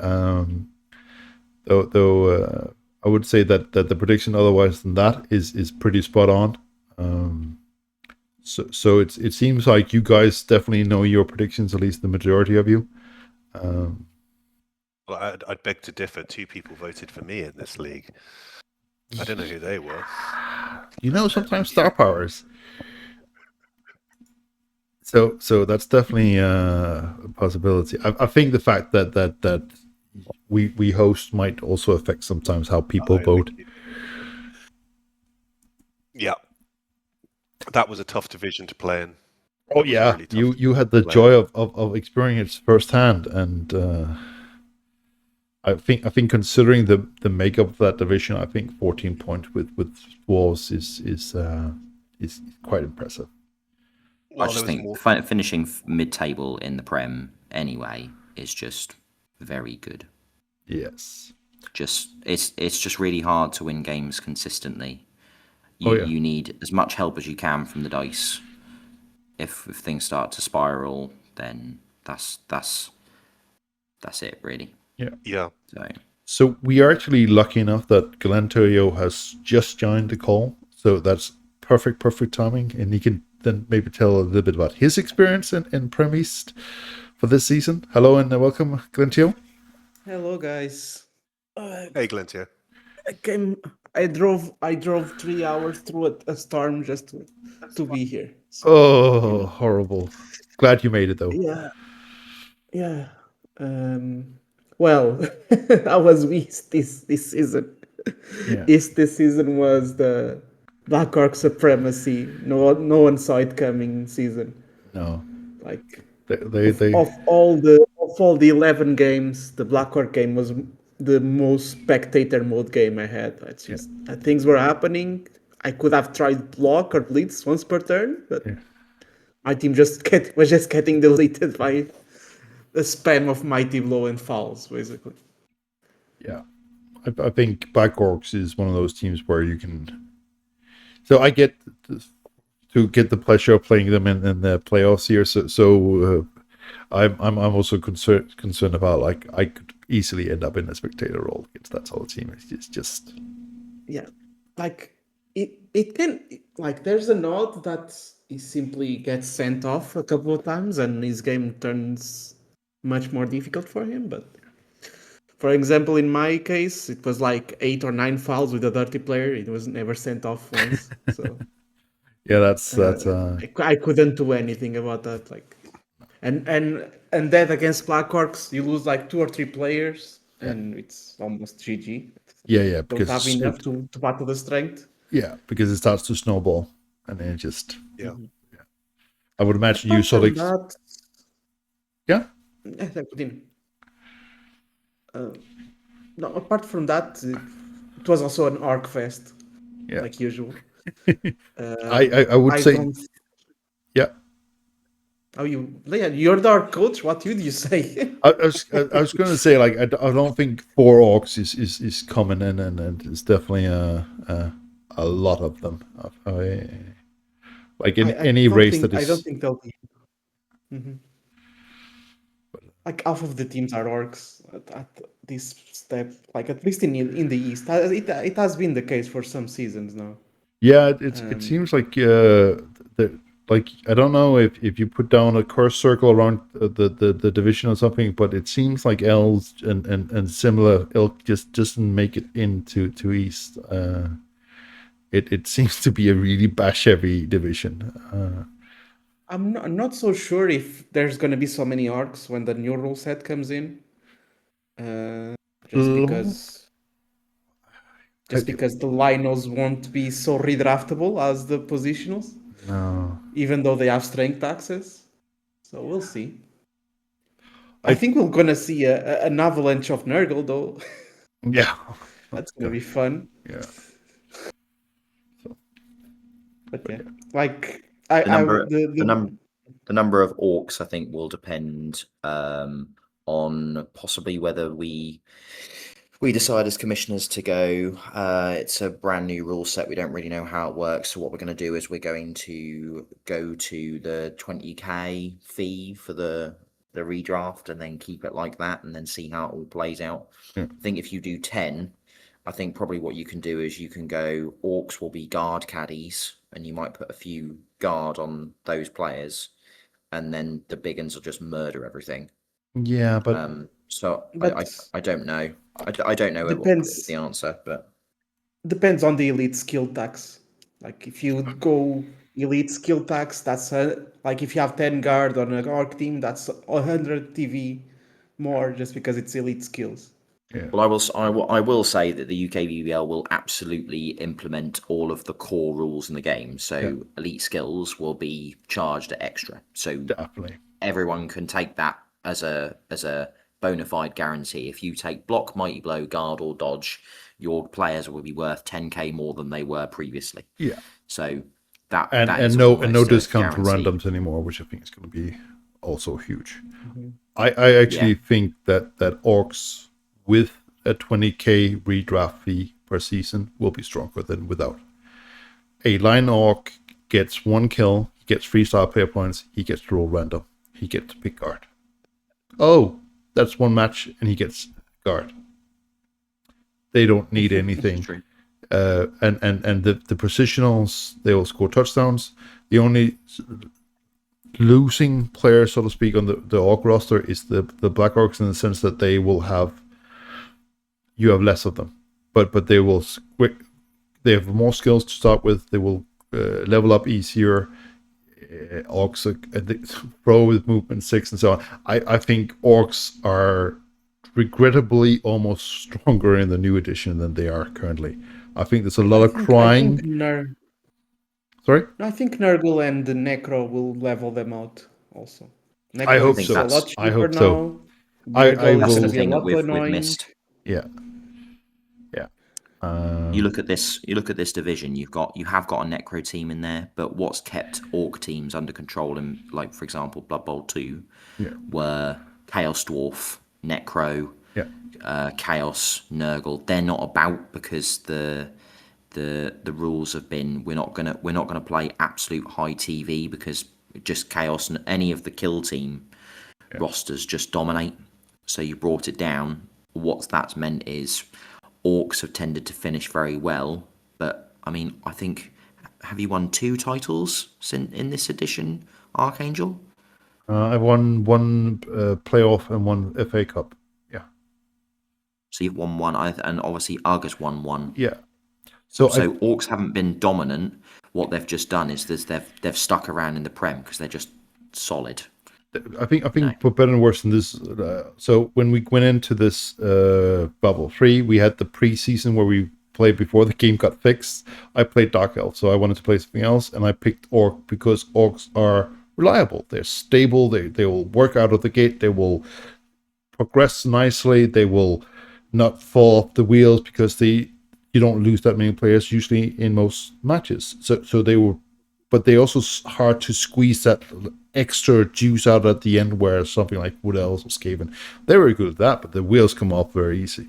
Though I would say that the prediction otherwise than that is pretty spot on. So it seems like you guys definitely know your predictions, at least the majority of you. Well, I'd beg to differ. 2 people voted for me in this league. I don't know who they were. Sometimes star powers. So that's definitely a possibility. I think the fact that we host might also affect sometimes how people vote. Yeah, that was a tough division to play in. Oh yeah, really you had the joy of experiencing it firsthand, and I think considering the makeup of that division, I think 14 points with Dwarves is quite impressive. Well, I just think finishing mid-table in the Prem anyway is just very good. Yes. It's just really hard to win games consistently. You need as much help as you can from the dice. If things start to spiral, then that's it really. Yeah. Yeah. So we are actually lucky enough that Galentio has just joined the call. So that's perfect timing. And he can then maybe tell a little bit about his experience in Prem East for this season. Hello and welcome, Galentio. Hello, guys. Hey, Galentio. I drove 3 hours through a storm just to be here. So, oh, horrible. Glad you made it though. Yeah. Well, I was East this season. Yeah. East this season was the Black Orc supremacy. No one saw it coming season. No. Like they of all the 11 games, the Black Orc game was the most spectator mode game I had. It's just things were happening. I could have tried block or blitz once per turn, but my team was just getting deleted by the spam of Mighty Blow and fouls, basically. Yeah. I think Black Orcs is one of those teams where you can. So I get to get the pleasure of playing them in the playoffs here. So I'm also concerned about, like, I could easily end up in a spectator role against that sort of team. It's just like it can, like, there's a nod that he simply gets sent off a couple of times and his game turns much more difficult for him. But for example, in my case, it was like 8 or 9 fouls with a dirty player. It was never sent off once. So yeah, that's I couldn't do anything about that. Like, and that against Black Orcs, you lose like 2 or 3 players, and it's almost GG. Yeah, don't have enough to battle the strength. Yeah, because it starts to snowball, and then it just I would imagine Apart you sort of that, no, apart from that, it was also an Orc fest, like usual. I would say, Oh, you're the art coach. What would you say? I was going to say, like, I don't think 4 orcs is common, and it's definitely a lot of them. Like in any race that I don't is, think they'll be. Mhm. Like half of the teams are orcs at this step. Like at least in the east, it has been the case for some seasons now. yeah, it seems like the like I don't know if you put down a curse circle around the division or something, but it seems like elves and similar ilk just doesn't make it into to east. It seems to be a really bash heavy division. I'm not so sure if there's gonna be so many orcs when the new rule set comes in. Uh, just L- because I- just because the linos won't be so redraftable as the positionals, No, even though they have strength access. So we'll see. I I think we're gonna see an avalanche of Nurgle though. yeah, That's gonna be fun. yeah. So, But but yeah, yeah, like The I number the the number of orcs, I think, will depend on possibly whether we decide as commissioners to go. It's a brand new rule set. We don't really know how it works. So what we're going to do is we're going to go to the 20k fee for the redraft and then keep it like that and then see how it all plays out. yeah. I think if you do 10, I think probably what you can do is you can go orcs will be guard caddies and you might put a few guard on those players and then the big uns will just murder everything. Yeah, but So but I don't know. I don't know what is the depends answer, but depends on the elite skill tax. Like if you go elite skill tax, that's like if you have 10 guard on an orc team, that's 100 TV more just because it's elite skills. yeah, well, I will say that the UKBBL will absolutely implement all of the core rules in the game. So yeah, elite skills will be charged at extra. So definitely. everyone can take that as a bona fide guarantee. If you take block, mighty blow, guard, or dodge, your players will be worth 10k more than they were previously. Yeah, So that and is no almost a discount to guarantee. randoms anymore, which I think is going to be also huge. Mhm. I actually Yeah. think that orcs with a 20k redraft fee per season will be stronger than without. A line orc gets 1 kill, he gets 3 star player points, he gets to roll random, he gets to pick guard. Oh, that's 1 match, and he gets guard. They don't need anything. True. And the positionals, they will score touchdowns. The only losing player, so to speak, on the orc roster is the black orcs, in the sense that you have less of them, but they have more skills to start with. They will level up easier. Orcs pro with movement 6 and so on. I think orcs are regrettably almost stronger in the new edition than they are currently. I think there's a lot of I crying. think Sorry? I think Nurgle and the Necro will level them out also. I Necro hope is so. a lot I cheaper hope so. now. I Nurgle That's is the gonna will. be a thing that lot we've annoying. missed. Yeah. You look at this division, you have got a necro team in there, but what's kept orc teams under control in, like, for example, Blood Bowl 2 Yeah. were Chaos Dwarf, Necro, Yeah. Chaos, Nurgle. They're not about because the rules have been we're not gonna play absolute high TV because just Chaos and any of the kill team rosters just dominate. So you brought it down. What that's meant is orcs have tended to finish very well, but I mean, I think, have you won 2 titles in this edition, Archangel? I won one playoff and one FA Cup. Yeah. So you've won 1, and obviously Argus won 1. Yeah. So orcs haven't been dominant. What they've just done is they've stuck around in the Prem because they're just solid. I think for better and worse than this. So when we went into this bubble 3, we had the preseason where we played before the game got fixed. I played Dark Elf, so I wanted to play something else, and I picked Orc because Orcs are reliable. They're stable. They will work out of the gate. They will progress nicely. They will not fall off the wheels because you don't lose that many players usually in most matches. So they will but they're also hard to squeeze that extra juice out at the end, where something like Wood Elves or Skaven, they're very good at that, but the wheels come off very easy.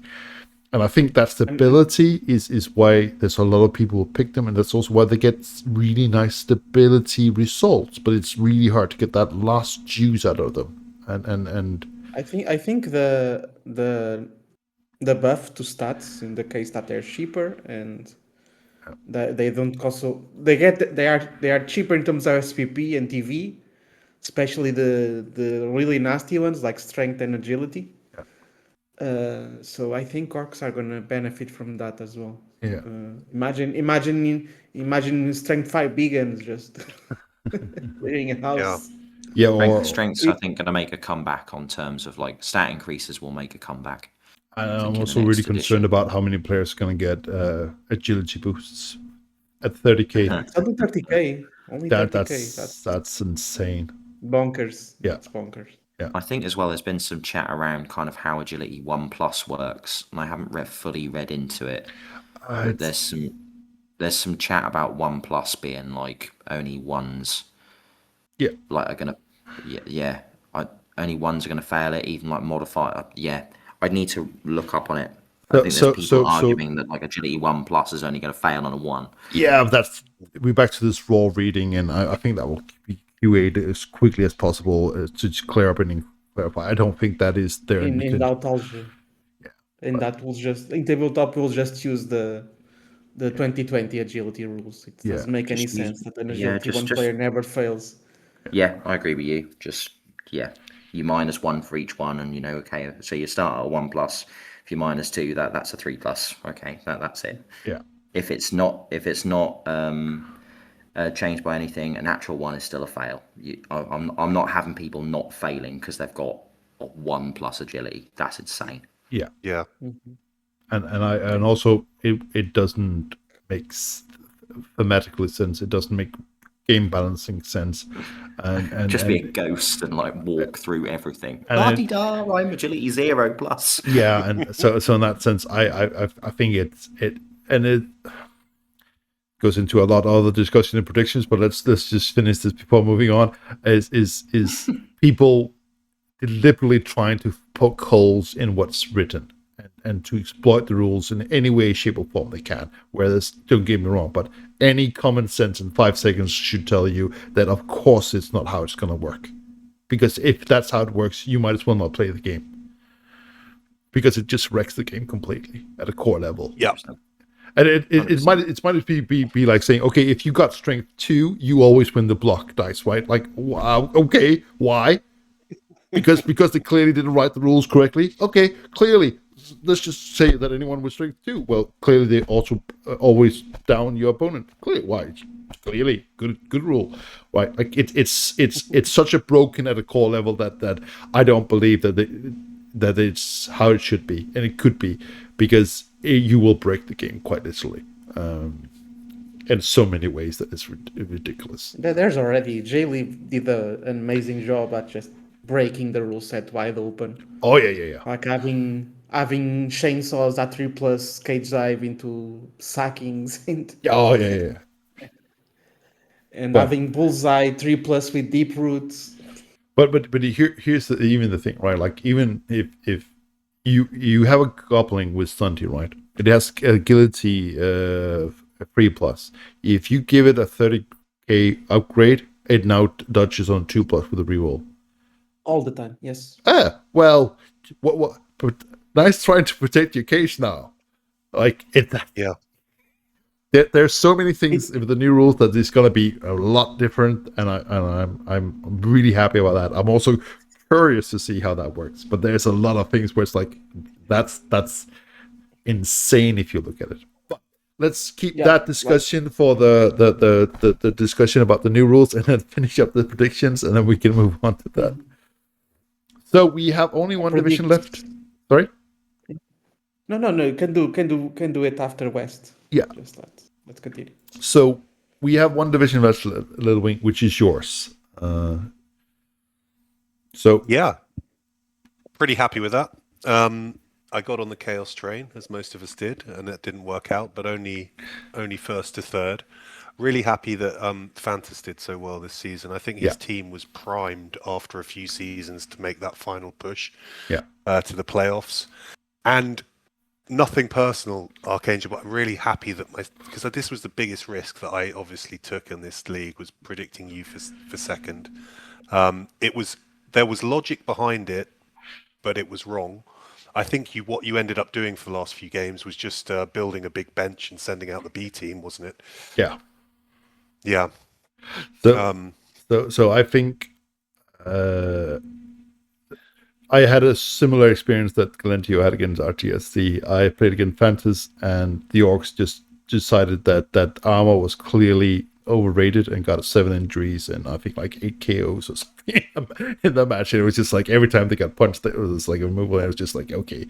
And I think that stability is why there's a lot of people who pick them, and that's also why they get really nice stability results. But it's really hard to get that last juice out of them. And I think the buff to stats in the case that they're cheaper and that they don't cost they are cheaper in terms of SPP and TV, especially the really nasty ones like strength and agility. So I think orcs are gonna benefit from that as well. yeah, Imagine strength 5 begins just clearing a house. yeah, Strength, or strength's, I think, going to make a comeback on terms of like stat increases will make a comeback. I'm in also the really next concerned edition. about how many players are going to get agility boosts at 30k. It's only 30k. Only 30k. That's insane. Bonkers. Yeah. That's bonkers. I think as well, there's been some chat around kind of how agility 1+ works, and I haven't fully read into it. But there's some chat about 1+ being like only ones. Yeah. Like are gonna, only ones are gonna fail it, even like modify. Yeah, I'd need to look up on it. I think there's people arguing that like agility 1+ is only going to fail on a 1. Yeah, we're back to this raw reading, and I think that will be QA'd as quickly as possible to just clear up and clarify. I don't think that is there in Daltalgia. Yeah. And that will just in tabletop we'll just use the 2020 agility rules. It doesn't make any sense that an agility player never fails. Yeah, I agree with you. Just you -1 for each one, and okay, so you start at a 1+. If you -2, that's a 3+. Okay, that's it. Yeah. If it's not changed by anything, a natural 1 is still a fail. I'm not having people not failing because they've got 1+ agility. That's insane. Yeah. Yeah. Mm-hmm. And also it doesn't make thematically sense. It doesn't make game balancing sense. And just be a ghost and like walk through everything. I'm agility 0+. Yeah, and so in that sense, I think it goes into a lot of other discussion and predictions. But let's just finish this before moving on. Is people deliberately trying to poke holes in what's written and to exploit the rules in any way, shape, or form they can. Whereas, don't get me wrong, but any common sense in 5 seconds should tell you that, of course, it's not how it's going to work. Because if that's how it works, you might as well not play the game. Because it just wrecks the game completely at a core level. Yeah. And it might be like saying, okay, if you got strength 2, you always win the block dice, right? Like, wow, okay, why? Because they clearly didn't write the rules correctly. Okay, clearly. Let's just say that anyone with strength 2, well, clearly they also always down your opponent. Clearly, why? Clearly, good rule, right? Like it's such a broken at a core level that I don't believe that it's how it should be, and it could be, because you will break the game quite literally, in so many ways that it's ridiculous. There's already J-League did an amazing job at just breaking the rule set wide open. Oh yeah. Like having chainsaws at 3+, cage dive into sackings. Yeah. And having bullseye 3+ with deep roots. But here's even the thing, right? Like, even if you have a goblin with stunty, right? It has agility 3+. If you give it a 30k upgrade, it now dodges on 2+ with a reroll. All the time, yes. Well, what? Nice trying to protect your cage now. Like it. Yeah. There's so many things with the new rules that it's gonna be a lot different, and I'm really happy about that. I'm also curious to see how that works. But there's a lot of things where it's like that's insane if you look at it. But let's keep that discussion for the discussion about the new rules, and then finish up the predictions, and then we can move on to that. So we have only one division left. Sorry. No. Can do it after West. Yeah. Just let's continue. So we have one division left, LittleWing, which is yours. So yeah, pretty happy with that. I got on the chaos train, as most of us did, and that didn't work out, but only first to third. Really happy that Fantas did so well this season. I think his team was primed after a few seasons to make that final push to the playoffs. And nothing personal, Archangel, but I'm really happy that because this was the biggest risk that I obviously took in this league, was predicting you for second. There was logic behind it, but it was wrong. I think what you ended up doing for the last few games was just building a big bench and sending out the B team, wasn't it? Yeah. Yeah. So I think I had a similar experience that Galentio had against RTSC. I played against Fantas, and the Orcs just decided that armor was clearly overrated and got 7 injuries and I think like 8 KOs or something in the match. And it was just like every time they got punched, it was like a removal. And it was just like, okay.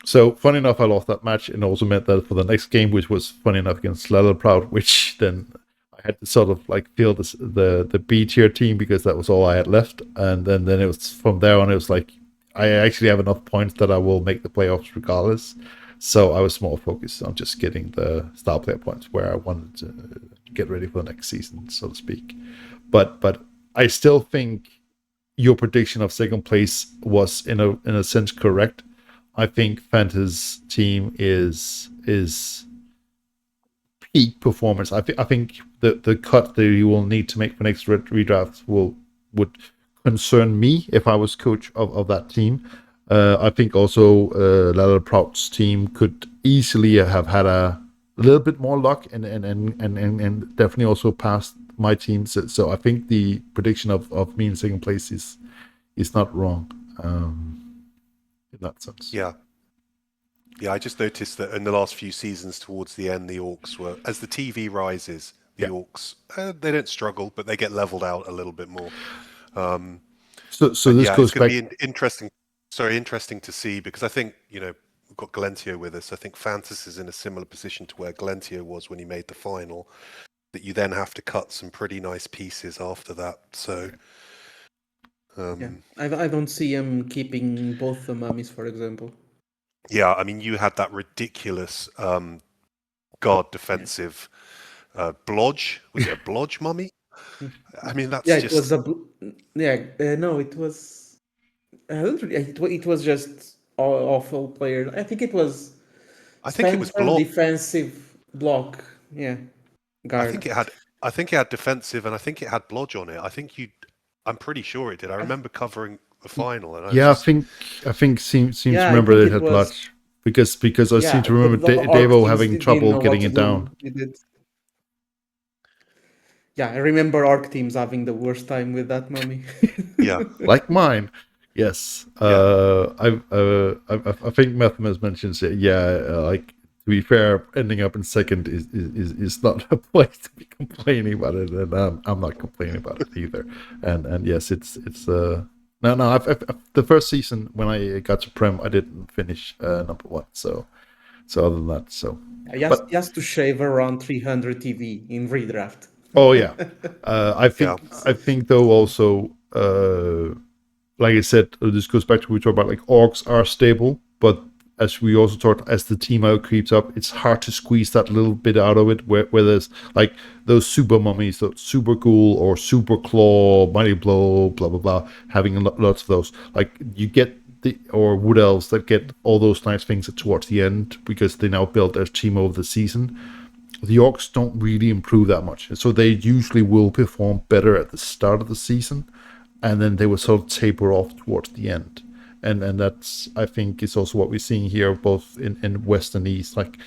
So funny enough, I lost that match, and also meant that for the next game, which was funny enough against Little Proud, which then I had to sort of like field the B tier team because that was all I had left. And then it was from there on, it was like I actually have enough points that I will make the playoffs regardless. So I was more focused on just getting the star player points where I wanted to get ready for the next season, so to speak. But I still think your prediction of second place was in a sense correct. I think Fanta's team is peak performance. I think the cut that you will need to make for next redraft would concern me if I was coach of that team. I think also Little Proud's team could easily have had a little bit more luck and definitely also passed my team. So I think the prediction of me in second place is not wrong in that sense. Yeah. Yeah, I just noticed that in the last few seasons towards the end, the Orcs were, as the TV rises, the Orcs, they don't struggle, but they get leveled out a little bit more. So this goes it's going back... to be interesting to see, because I think, we've got Galentio with us. I think Fantas is in a similar position to where Galentio was when he made the final, that you then have to cut some pretty nice pieces after that. So... I don't see him keeping both the mummies, for example. Yeah, I mean, you had that ridiculous guard defensive blodge. Was it a blodge mummy? I mean, that's it just... was no, it was... it was just awful player. I think it was... I think it was block. Defensive block, guard. I think it had defensive, and I think it had blodge on it. I'm pretty sure it did. I remember covering the final, and I think seems to remember it had blodge because I seem to remember Davo having trouble getting it down. I remember ARC teams having the worst time with that mummy. Yeah, like mine. Yes, I think Mathemus mentions it. Like, to be fair, ending up in second is not a place to be complaining about it, and I'm not complaining about it either. And yes, it's no. The first season when I got to Prem, I didn't finish number 1. So other than that, he has to shave around 300 TV in redraft. Oh yeah, I think though also, like I said, this goes back to what we talked about. Like, Orcs are stable, but as we also talked, as the team out creeps up, it's hard to squeeze that little bit out of it. Where there's like those super mummies, so super cool or super claw, mighty blow, blah blah blah, having lots of those. Like, you get or wood elves that get all those nice things towards the end because they now built their team over the season. The Orcs don't really improve that much, so they usually will perform better at the start of the season, and then they will sort of taper off towards the end. And that's, I think, is also what we're seeing here, both in West and East. Like,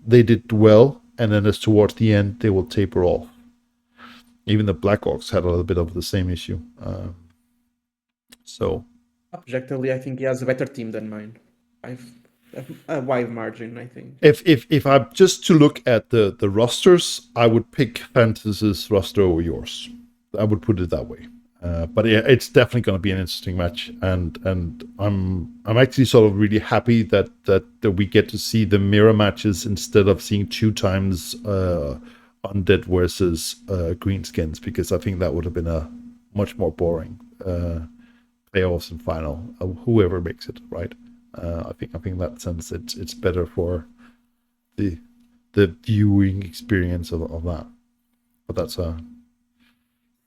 they did well, and then as towards the end, they will taper off. Even the Black Orcs had a little bit of the same issue. So, objectively, I think he has a better team than mine. A wide margin, I think. If I just to look at the rosters, I would pick Fantas's roster over yours. I would put it that way. But it's definitely going to be an interesting match, and I'm actually sort of really happy that we get to see the mirror matches instead of seeing 2 times undead versus greenskins, because I think that would have been a much more boring playoffs and final. Whoever makes it, right? I think in that sense it's better for the viewing experience of that. but that's a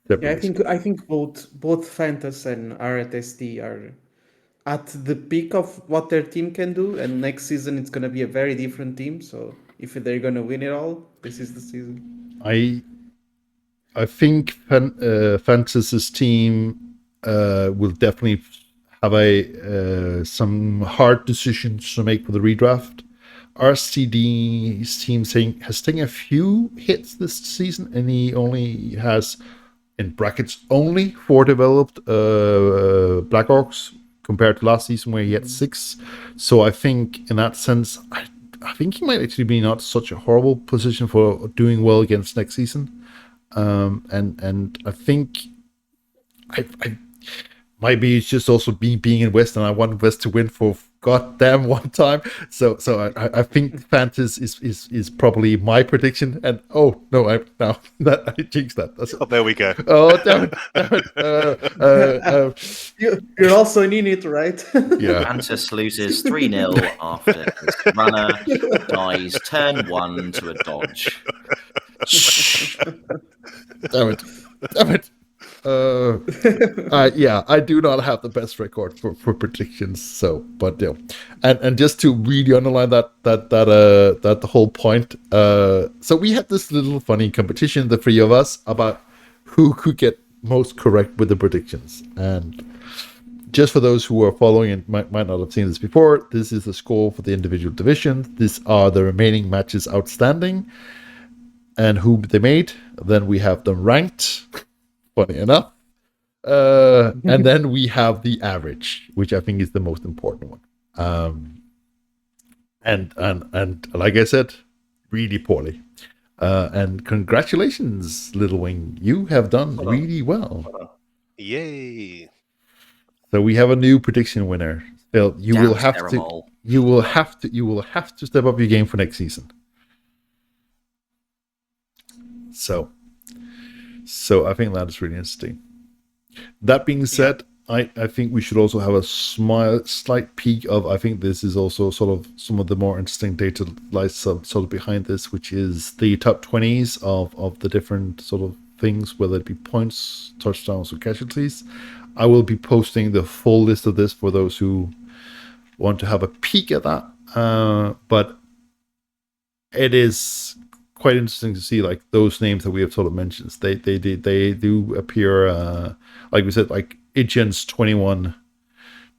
Yeah, separate. I think both Fantas and RTSD are at the peak of what their team can do, and next season it's gonna be a very different team. So if they're gonna win it all, this is the season. I think Fantas's team will definitely have a some hard decisions to make for the redraft. RCD's team has taken a few hits this season, and he only has, in brackets, only 4 developed Black Orcs compared to last season where he had 6. So I think in that sense, I think he might actually be not such a horrible position for doing well against next season. And I think I maybe it's just also me being in West, and I want West to win for goddamn one time. So I think Fantas is probably my prediction. And oh no, I jinxed that. That's Oh, there we go. Oh damn it. You're also in it, right? Yeah. Mantis loses 3-0 after his runner dies turn 1 to a dodge. Damn it. Yeah, I do not have the best record for predictions. So, but yeah, and just to really underline that the whole point. So we had this little funny competition, the 3 of us, about who could get most correct with the predictions. And just for those who are following and might not have seen this before, this is the score for the individual divisions. These are the remaining matches outstanding and who they made. Then we have them ranked. Funny enough. And then we have the average, which I think is the most important one. And like I said, really poorly. And congratulations, LittleWing. You have done really well. Yay! So we have a new prediction winner. Phil, you Damn will have Sterimol. to you will have to step up your game for next season. So I think that is really interesting. That being said, I think we should also have a slight peek of, I think this is also sort of some of the more interesting data lies sort of behind this, which is the top 20s of the different sort of things, whether it be points, touchdowns, or casualties. I will be posting the full list of this for those who want to have a peek at that. But it is quite interesting to see like those names that we have sort of mentioned. They do appear, like we said, like Itchen's 29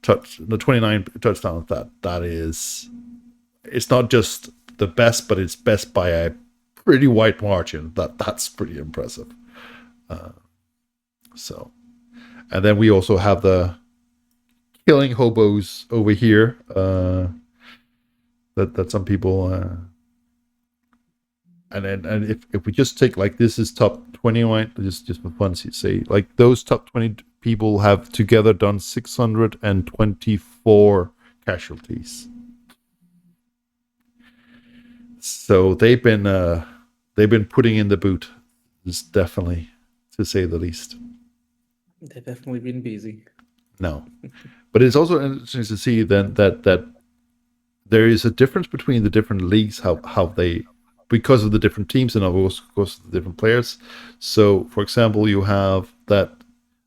touchdowns. That is, it's not just the best, but it's best by a pretty wide margin. That's pretty impressive. So, and then we also have the killing hobos over here. That some people. And if we just take like this is top 20, right? Just for fun, say like those top 20 people have together done 624 casualties. So they've been putting in the boot, is definitely, to say the least. They've definitely been busy. No, but it's also interesting to see then that there is a difference between the different leagues, how they, because of the different teams and of course the different players. So, for example, you have that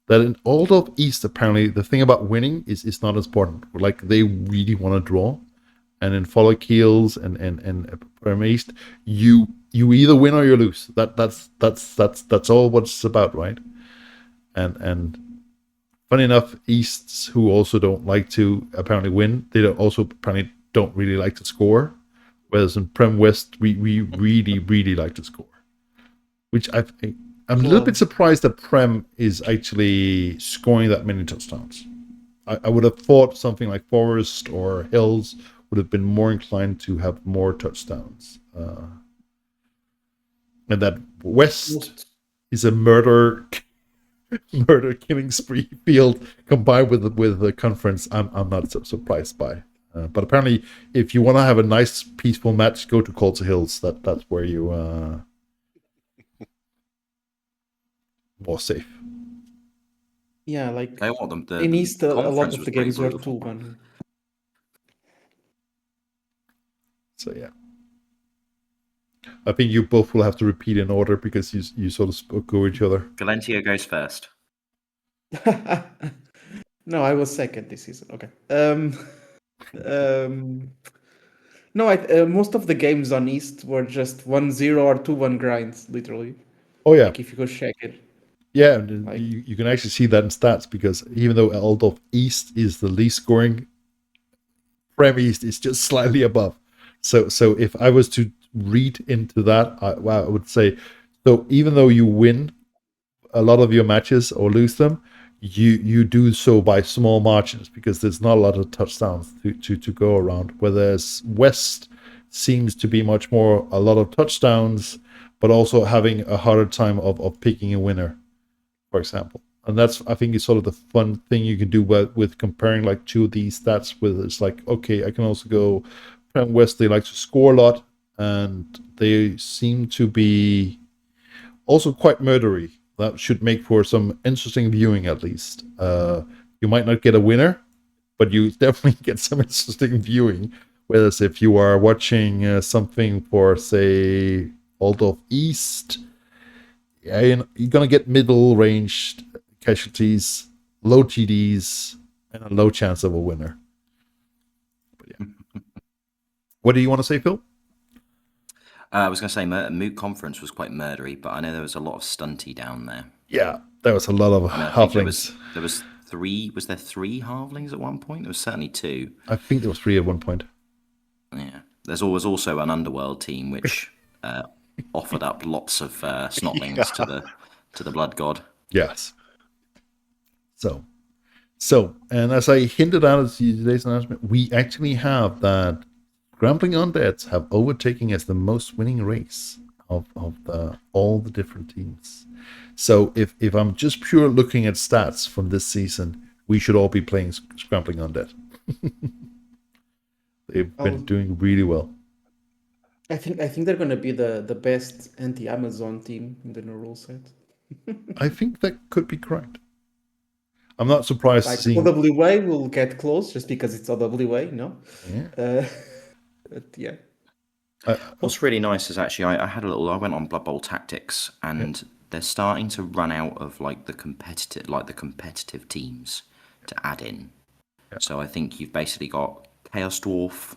in all of East, apparently the thing about winning is not as important. Like they really want to draw, and in Follow Keels and Premier East, you either win or you lose. That's all what it's about, right? And funny enough, Easts, who also don't like to apparently win, they also apparently don't really like to score. Whereas in Prem West, we really like to score. Which I'm a little bit surprised that Prem is actually scoring that many touchdowns. I would have thought something like Forest or Hills would have been more inclined to have more touchdowns. And that West is a murder killing spree field combined with the conference. I'm not so surprised by. But apparently, if you want to have a nice, peaceful match, go to Culture Hills. That's where you more safe. Yeah, like I want them. in East, a lot conference of was the pretty games were brutal. 2-1. So yeah. I think you both will have to repeat in order because you sort of spoke over each other. Galentio goes first. No, I was second this season. Okay. No, most of the games on East were just 1-0 or 2-1 grinds, literally. Oh yeah, Like if you go check it. yeah. And Like you can actually see that in stats because even though Aldorf East is the least scoring, Prem East is just slightly above. So if I was to read into that, I would say so. Even though you win a lot of your matches or lose them, you do so by small margins because there's not a lot of touchdowns to go around. Whereas West seems to be much more a lot of touchdowns, but also having a harder time of picking a winner, for example. And that's I think is sort of the fun thing you can do with comparing like two of these stats. With it's like okay, I can also go West. They like to score a lot, and they seem to be also quite murdery. That should make for some interesting viewing, at least. You might not get a winner, but you definitely get some interesting viewing. Whereas if you are watching something for, say, Aldorf East, yeah, you're going to get middle ranged casualties, low TDs, and a low chance of a winner. But yeah. What do you want to say, Phil? I was going to say Moot Conference was quite murdery, but I know there was a lot of stunty down there. Yeah, there was a lot of I mean, I think halflings. there was three. Was there three halflings at one point? There was certainly two. I think there was 3 at one point. Yeah. There's always also an underworld team which offered up lots of snotlings to the blood god. Yes. So, and as I hinted at in today's announcement, we actually have that Scrambling Undeads have overtaken as the most winning race of all the different teams. So if I'm just pure looking at stats from this season, we should all be playing Scrambling Undead. They've been doing really well. I think they're gonna be the best anti-Amazon team in the new rule set. I think that could be correct. I'm not surprised Like seeing OWA will get close just because it's OWA, no? Yeah. But yeah. What's really nice is actually I went on Blood Bowl Tactics and they're starting to run out of like the competitive teams to add in. Yeah. So I think you've basically got Chaos Dwarf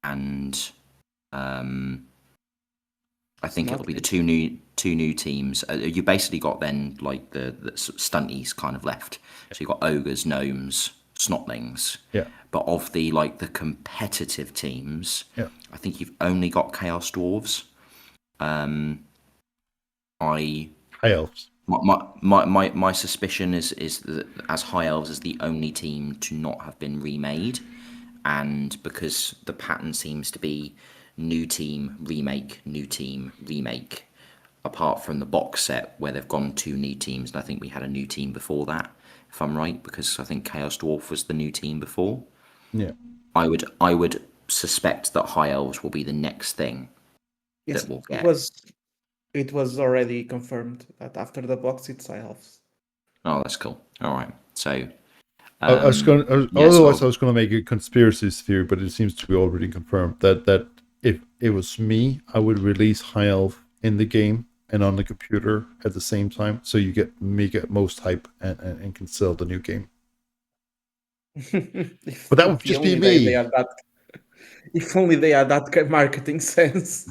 and I think it'll be the two new teams. You basically got then like the stunties kind of left. So you've got ogres, gnomes, snotlings. Yeah. But of the like the competitive teams, Yeah. I think you've only got Chaos Dwarves. High elves. My suspicion is that as High Elves is the only team to not have been remade, and because the pattern seems to be new team remake, apart from the box set where they've gone 2 new teams, and I think we had a new team before that, if I'm right, because I think Chaos Dwarf was the new team before. Yeah. I would suspect that High Elves will be the next thing that we'll get. It was already confirmed that after the box it's High Elves. Oh, that's cool. All right. So I was going to make a conspiracy theory, but it seems to be already confirmed that if it was me, I would release High Elf in the game and on the computer at the same time, so you get most hype and can sell the new game. But that would just be me. If only they had that marketing sense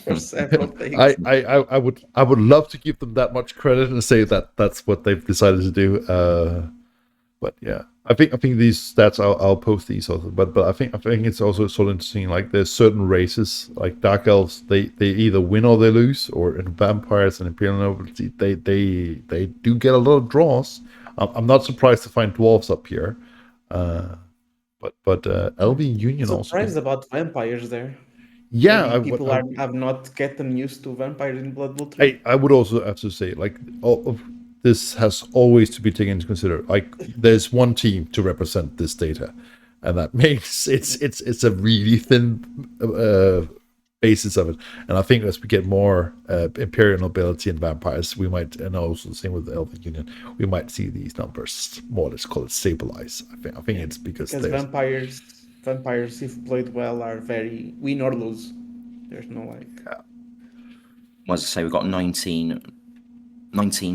for several things. I would love to give them that much credit and say that that's what they've decided to do. But yeah, I think these stats I'll post these also. But I think it's also sort of interesting. Like there's certain races like Dark Elves, they either win or they lose, or in Vampires and Imperial Nobility, they do get a lot of draws. I'm not surprised to find dwarves up here. But LV Union also. Surprised about vampires there. Yeah, people have not gotten used to vampires in Blood Bowl 3. I would also have to say, like, all of this has always to be taken into consideration. Like, there's one team to represent this data, and that makes it's a really thin basis of it. And I think as we get more Imperial Nobility and Vampires, we might, and also the same with the Elven Union, we might see these numbers more or less call it stabilize. I think it's because vampires, if played well, are very win or lose. There's no like. As I say, we've got 19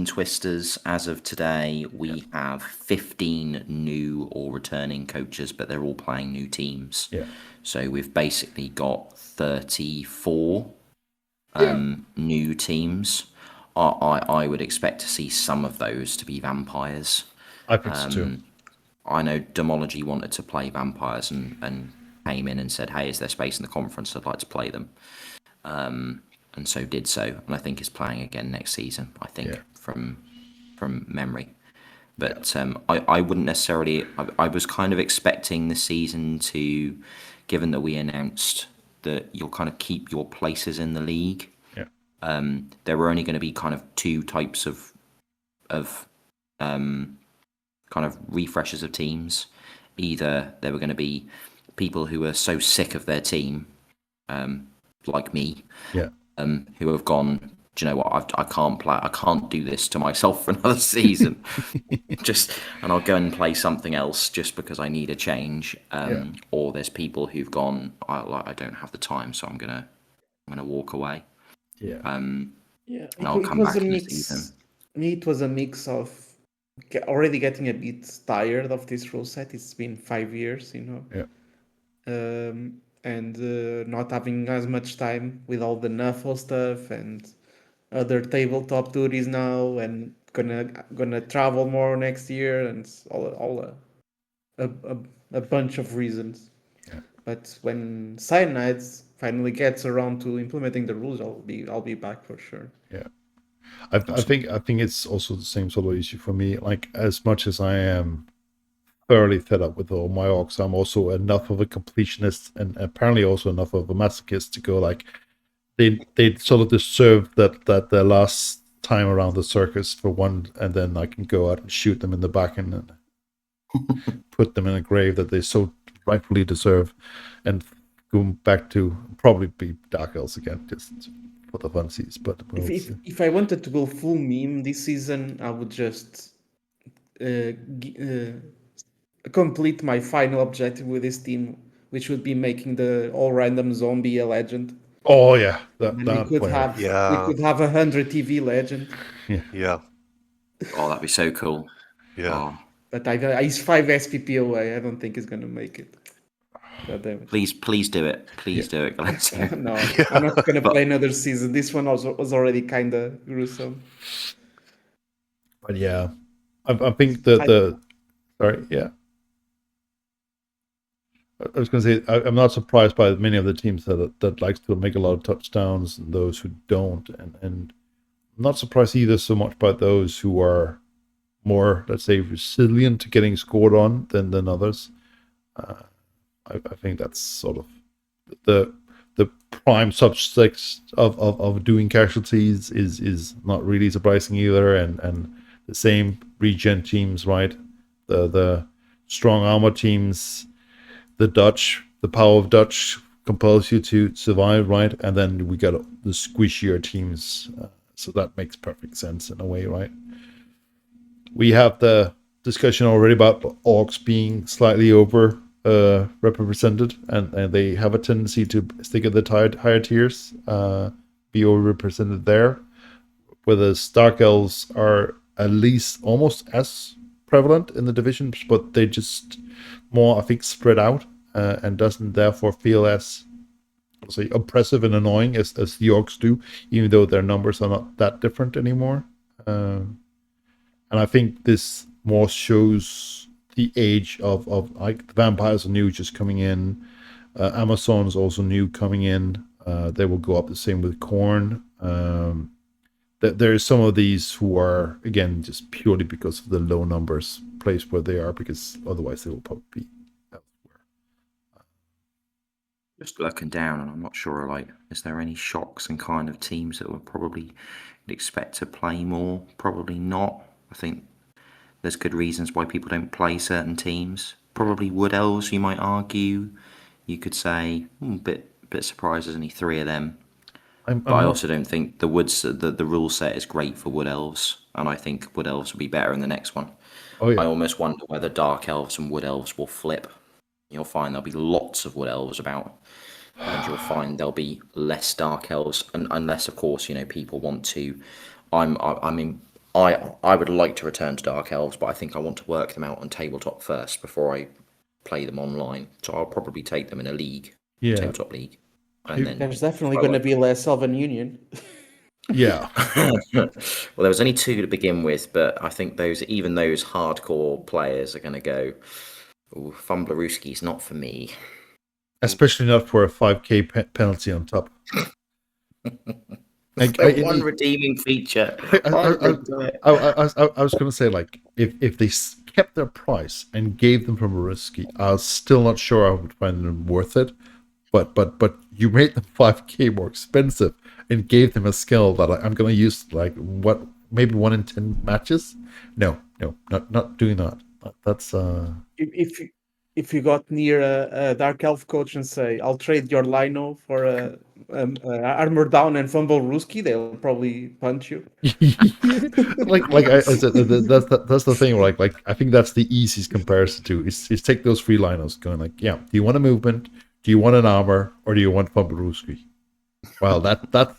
twisters as of today. We have 15 new or returning coaches, but they're all playing new teams. Yeah. So we've basically got 34 new teams. I would expect to see some of those to be vampires. I think so too. I know Demology wanted to play vampires and came in and said, hey, is there space in the conference? I'd like to play them. And so did so. And I think is playing again next season, I think, from memory. But I wouldn't necessarily... I was kind of expecting the season to, given that we announced that you'll kind of keep your places in the league, there were only going to be kind of two types of kind of refreshers of teams. Either there were going to be people who were so sick of their team, like me, who have gone, do you know what, I can't do this to myself for another season. And I'll go and play something else just because I need a change. Or there's people who've gone, I don't have the time, so I'm gonna walk away. And I'll come back in the season. It was a mix of already getting a bit tired of this rule set. It's been 5 years, and not having as much time with all the Nuffle stuff and other tabletop duties now, and gonna travel more next year, and a bunch of reasons. But when Cyanides finally gets around to implementing the rules, I'll be back for sure. I think it's also the same sort of issue for me. Like, as much as I am thoroughly fed up with all my orcs, I'm also enough of a completionist and apparently also enough of a masochist to go like, they sort of deserve that their last time around the circus for one, and then I can go out and shoot them in the back and put them in a grave that they so rightfully deserve, and go back to probably be Dark Elves again, just for the funsies. But if I wanted to go full meme this season, I would just complete my final objective with this team, which would be making the all random zombie a legend. Oh yeah, we could have 100 TV legend. Yeah. Oh, that'd be so cool. Yeah. Oh. But he's 5 SPP away. I don't think he's gonna make it. God damn it. Please do it. Please do it, Galentio. No, I'm not gonna play another season. This one was already kind of gruesome. But yeah, I think the sorry, yeah. I was going to say, I'm not surprised by many of the teams that likes to make a lot of touchdowns and those who don't, and I'm not surprised either so much by those who are more, let's say, resilient to getting scored on than others. I think that's sort of the prime subject of doing casualties is not really surprising either, and the same regen teams, right? The strong armor teams. The power of Dutch compels you to survive, right? And then we got the squishier teams. So that makes perfect sense in a way, right? We have the discussion already about orcs being slightly over represented, and they have a tendency to stick at the higher tiers, be overrepresented there. Whereas Dark Elves are at least almost as prevalent in the divisions, but they just more, I think, spread out and doesn't therefore feel as, let's say, oppressive and annoying as the orcs do, even though their numbers are not that different anymore. And I think this more shows the age of like the vampires are new, just coming in. Amazon's also new coming in. They will go up the same with Corn. There's some of these who are, again, just purely because of the low numbers placed where they are, because otherwise they will probably be elsewhere. Just looking down, and I'm not sure, like, is there any shocks and kind of teams that would probably expect to play more? Probably not. I think there's good reasons why people don't play certain teams. Probably Wood Elves, you might argue. You could say, bit surprised there's only 3 of them. But I also don't think the rule set is great for Wood Elves, and I think Wood Elves will be better in the next one. Oh, yeah. I almost wonder whether Dark Elves and Wood Elves will flip. You'll find there'll be lots of Wood Elves about, and you'll find there'll be less Dark Elves, unless, of course, people want to. I mean, I would like to return to Dark Elves, but I think I want to work them out on tabletop first before I play them online. So I'll probably take them in a league, Yeah. tabletop league, and then. There's definitely going to be less Elven Union. Yeah. Well, there was only 2 to begin with, but I think even those hardcore players are going to go, "Ooh, Fumblerooski's not for me." Especially not for a 5K penalty on top. One redeeming feature. I was going to say, like, if they kept their price and gave them from a risky, I was still not sure I would find them worth it. But you made them 5K more expensive and gave them a skill that I'm going to use, like, maybe 1 in 10 matches. No, not doing that. That's If you got near a Dark Elf coach and say, "I'll trade your Lino for a Armor Down and Fumblerooski," they'll probably punch you. like I said, that's the thing. Like I think that's the easiest comparison to is take those 3 liners, going like, yeah, do you want a movement? Do you want an armor, or do you want Fumblerooski? Well, that's not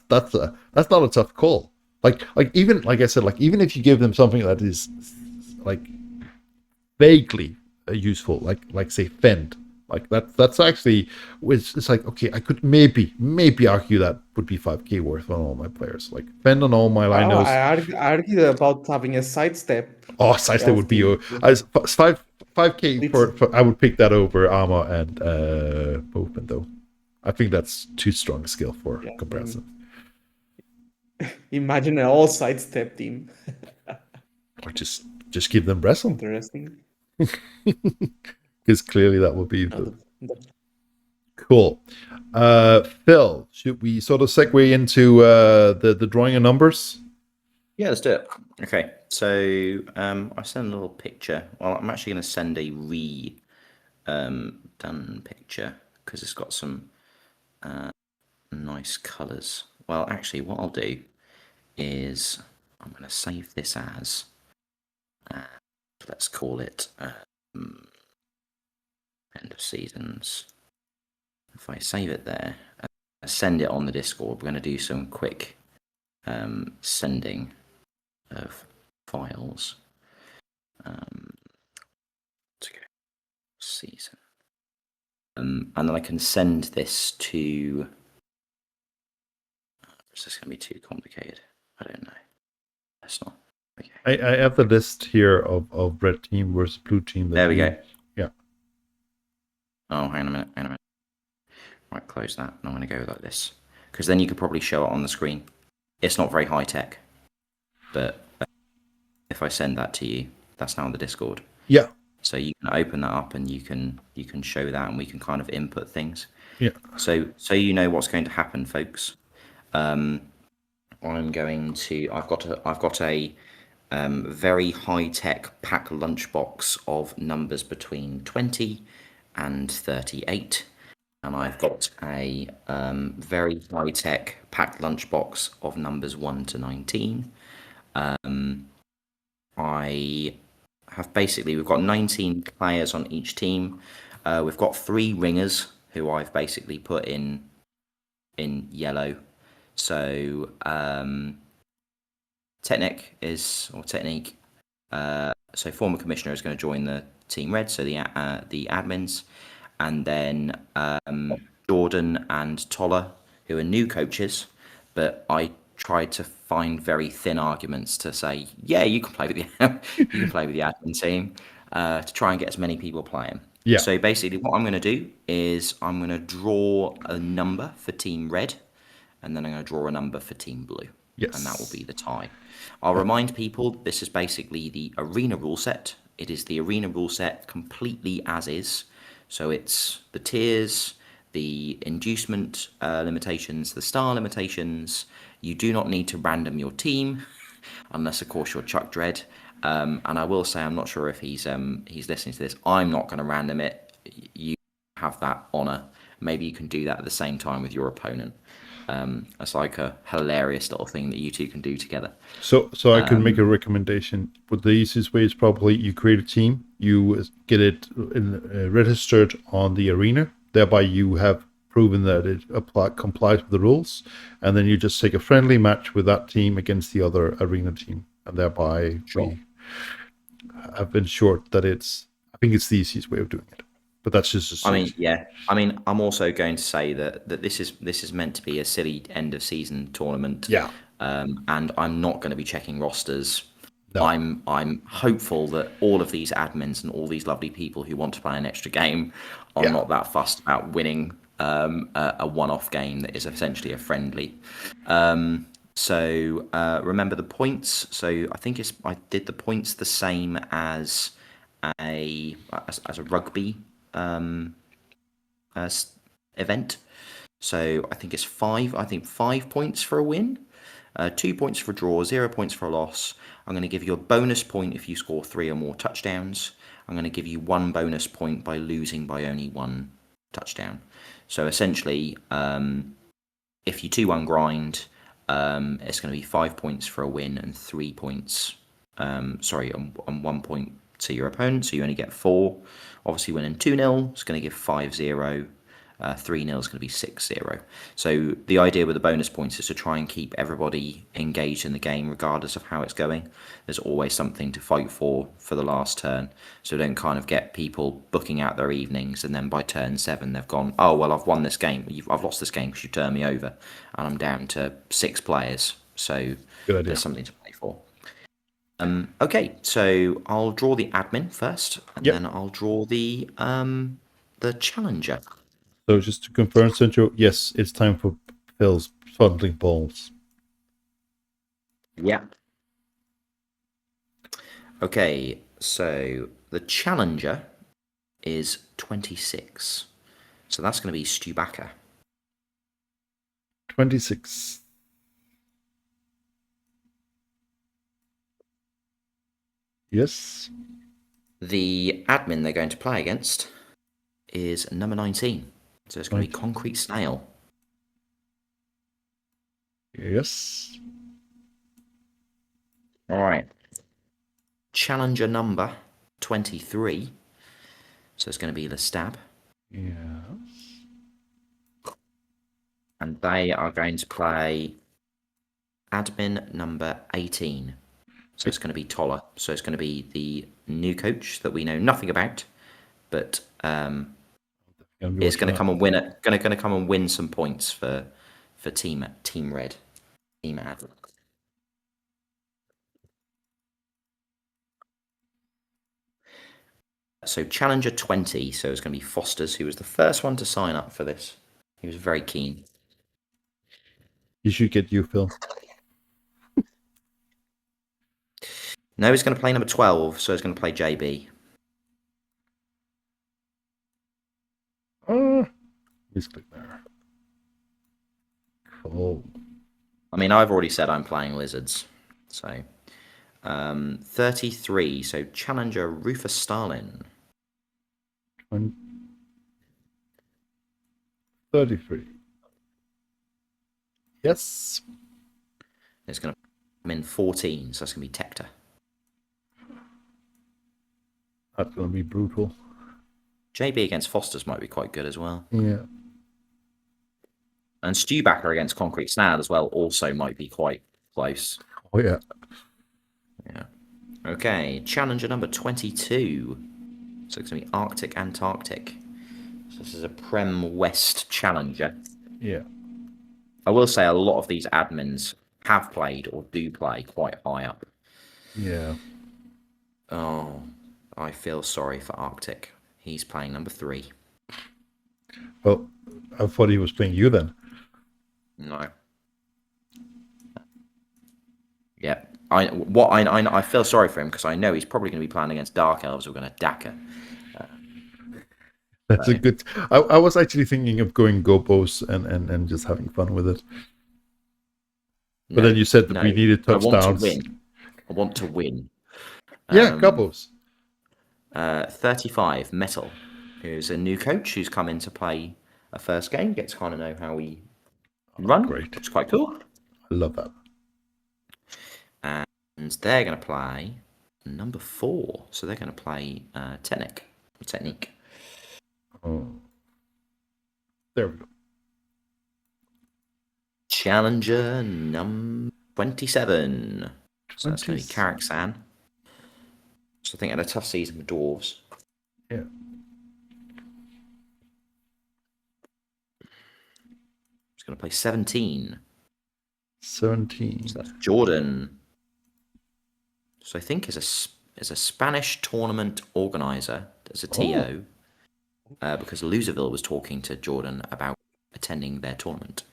a tough call. Like even like I said, like even if you give them something that is like vaguely useful, like say Fend, like that's actually, it's like, okay, I could maybe argue that would be 5K worth on all my players, like Fend on all my linos. I argue about having a sidestep. Oh, sidestep would be as 5K for I would pick that over armor and movement, though. I think that's too strong a skill for comparison. Imagine an all sidestep team. Or just give them wrestle. Interesting. Because clearly that would be cool. Phil, should we sort of segue into the drawing of numbers? Yeah, let's do it. Okay, so I sent a little picture. Well, I'm actually going to send a done picture because it's got some nice colours. Well, actually, what I'll do is I'm going to save this as, let's call it end of seasons. If I save it there, send it on the Discord, we're going to do some quick sending of files. To go season. And then I can send this to. Is this going to be too complicated? I don't know. That's not. Okay. I have the list here of red team versus blue team. There we go. Yeah. Oh, hang on a minute. Right, close that. And I'm going to go like this. Because then you could probably show it on the screen. It's not very high tech. But if I send that to you, that's now on the Discord. Yeah. So you can open that up and you can show that, and we can kind of input things. Yeah. So you know what's going to happen, folks. I've got a very high tech pack lunchbox of numbers between 20 and 38, and I've got a very high tech packed lunchbox of numbers 1 to 19. We've got 19 players on each team. We've got 3 ringers who I've basically put in yellow. So Technique, so former commissioner is going to join the team red, so the admins, and then Jordan and Toller, who are new coaches, but I tried to find very thin arguments to say, yeah, you can play with the admin team, to try and get as many people playing. Yeah. So basically what I'm going to do is I'm going to draw a number for team red, and then I'm going to draw a number for team blue. Yes. And that will be the tie. I'll remind people, this is basically the arena rule set. It is the arena rule set completely as is. So it's the tiers, the inducement limitations, the star limitations. You do not need to random your team, unless of course you're Chuck Dredd. And I will say, I'm not sure if he's listening to this. I'm not going to random it. You have that honor. Maybe you can do that at the same time with your opponent. It's like a hilarious little thing that you two can do together. So I could make a recommendation. But the easiest way is probably you create a team, you get it registered on the arena. Thereby you have proven that it complies with the rules, and then you just take a friendly match with that team against the other arena team, and thereby we have ensured that I think it's the easiest way of doing it. But that's just a suggestion. I'm also going to say that this is meant to be a silly end of season tournament. Yeah. And I'm not going to be checking rosters. No. I'm hopeful that all of these admins and all these lovely people who want to play an extra game are not that fussed about winning a one-off game that is essentially a friendly. So remember the points. So I think I did the points the same as a rugby event. So I think it's 5. I think 5 points for a win, 2 points for a draw, 0 points for a loss. I'm going to give you a bonus point if you score 3 or more touchdowns. I'm going to give you 1 bonus point by losing by only 1 touchdown. So essentially, if you 2-1 grind, it's going to be 5 points for a win and 3 points. And 1 point to your opponent, so you only get 4. Obviously, winning 2-0 is going to give 5-0. 3-0 is going to be 6-0. So the idea with the bonus points is to try and keep everybody engaged in the game regardless of how it's going. There's always something to fight for the last turn. So don't kind of get people booking out their evenings and then by turn 7 they've gone, oh, well, I've won this game. I've lost this game because you turned me over and I'm down to 6 players. So there's something to play for. Okay, so I'll draw the admin first and then I'll draw the challenger. So just to confirm, Central, yes, it's time for Phil's fumbling balls. Yeah. Okay, so the challenger is 26. So that's going to be Stubaka. 26. Yes. The admin they're going to play against is number 19. So it's going to be Concrete Snail. Yes. All right. Challenger number 23. So it's going to be the Stab. Yes. And they are going to play admin number 18. So it's going to be Toller. So it's going to be the new coach that we know nothing about, but is going to come and win it. Going to come and win some points for Team Red, Team Ad. So Challenger 20. So it's going to be Foster's, who was the first one to sign up for this. He was very keen. You should get you, Phil. No, he's going to play number 12. So he's going to play JB. Please click there. Cool. I mean, I've already said I'm playing Lizards. So 33. So Challenger Rufus Stalin. 33. Yes. It's going to come in 14. So that's going to be Tector. That's going to be brutal. JB against Foster's might be quite good as well. Yeah. And Stewbacker against Concrete Snail as well also might be quite close. Oh, yeah. Yeah. Okay, challenger number 22. So it's going to be Arctic Antarctic. So this is a Prem West challenger. Yeah. I will say a lot of these admins have played or do play quite high up. Yeah. Oh, I feel sorry for Arctic. He's playing number 3. Well, I thought he was playing you then. No. Yeah. I feel sorry for him because I know he's probably going to be playing against Dark Elves who are going to Daka. That's a good... I was actually thinking of going Gobos and just having fun with it. But then you said that we needed touchdowns. I want to win. Yeah, Gobos. 35, Metal, who's a new coach who's come in to play a first game, gets to kind of know how we run. Great. It's quite cool. I love that. And they're going to play number 4. So they're going to play Technique. Oh. There we go. Challenger number 27. So that's going to be 27. Karaksan. So I think had a tough season with Dwarves. Yeah. He's going to play 17. 17. So that's Jordan. So I think is a Spanish tournament organizer as a TO, because Loserville was talking to Jordan about attending their tournament.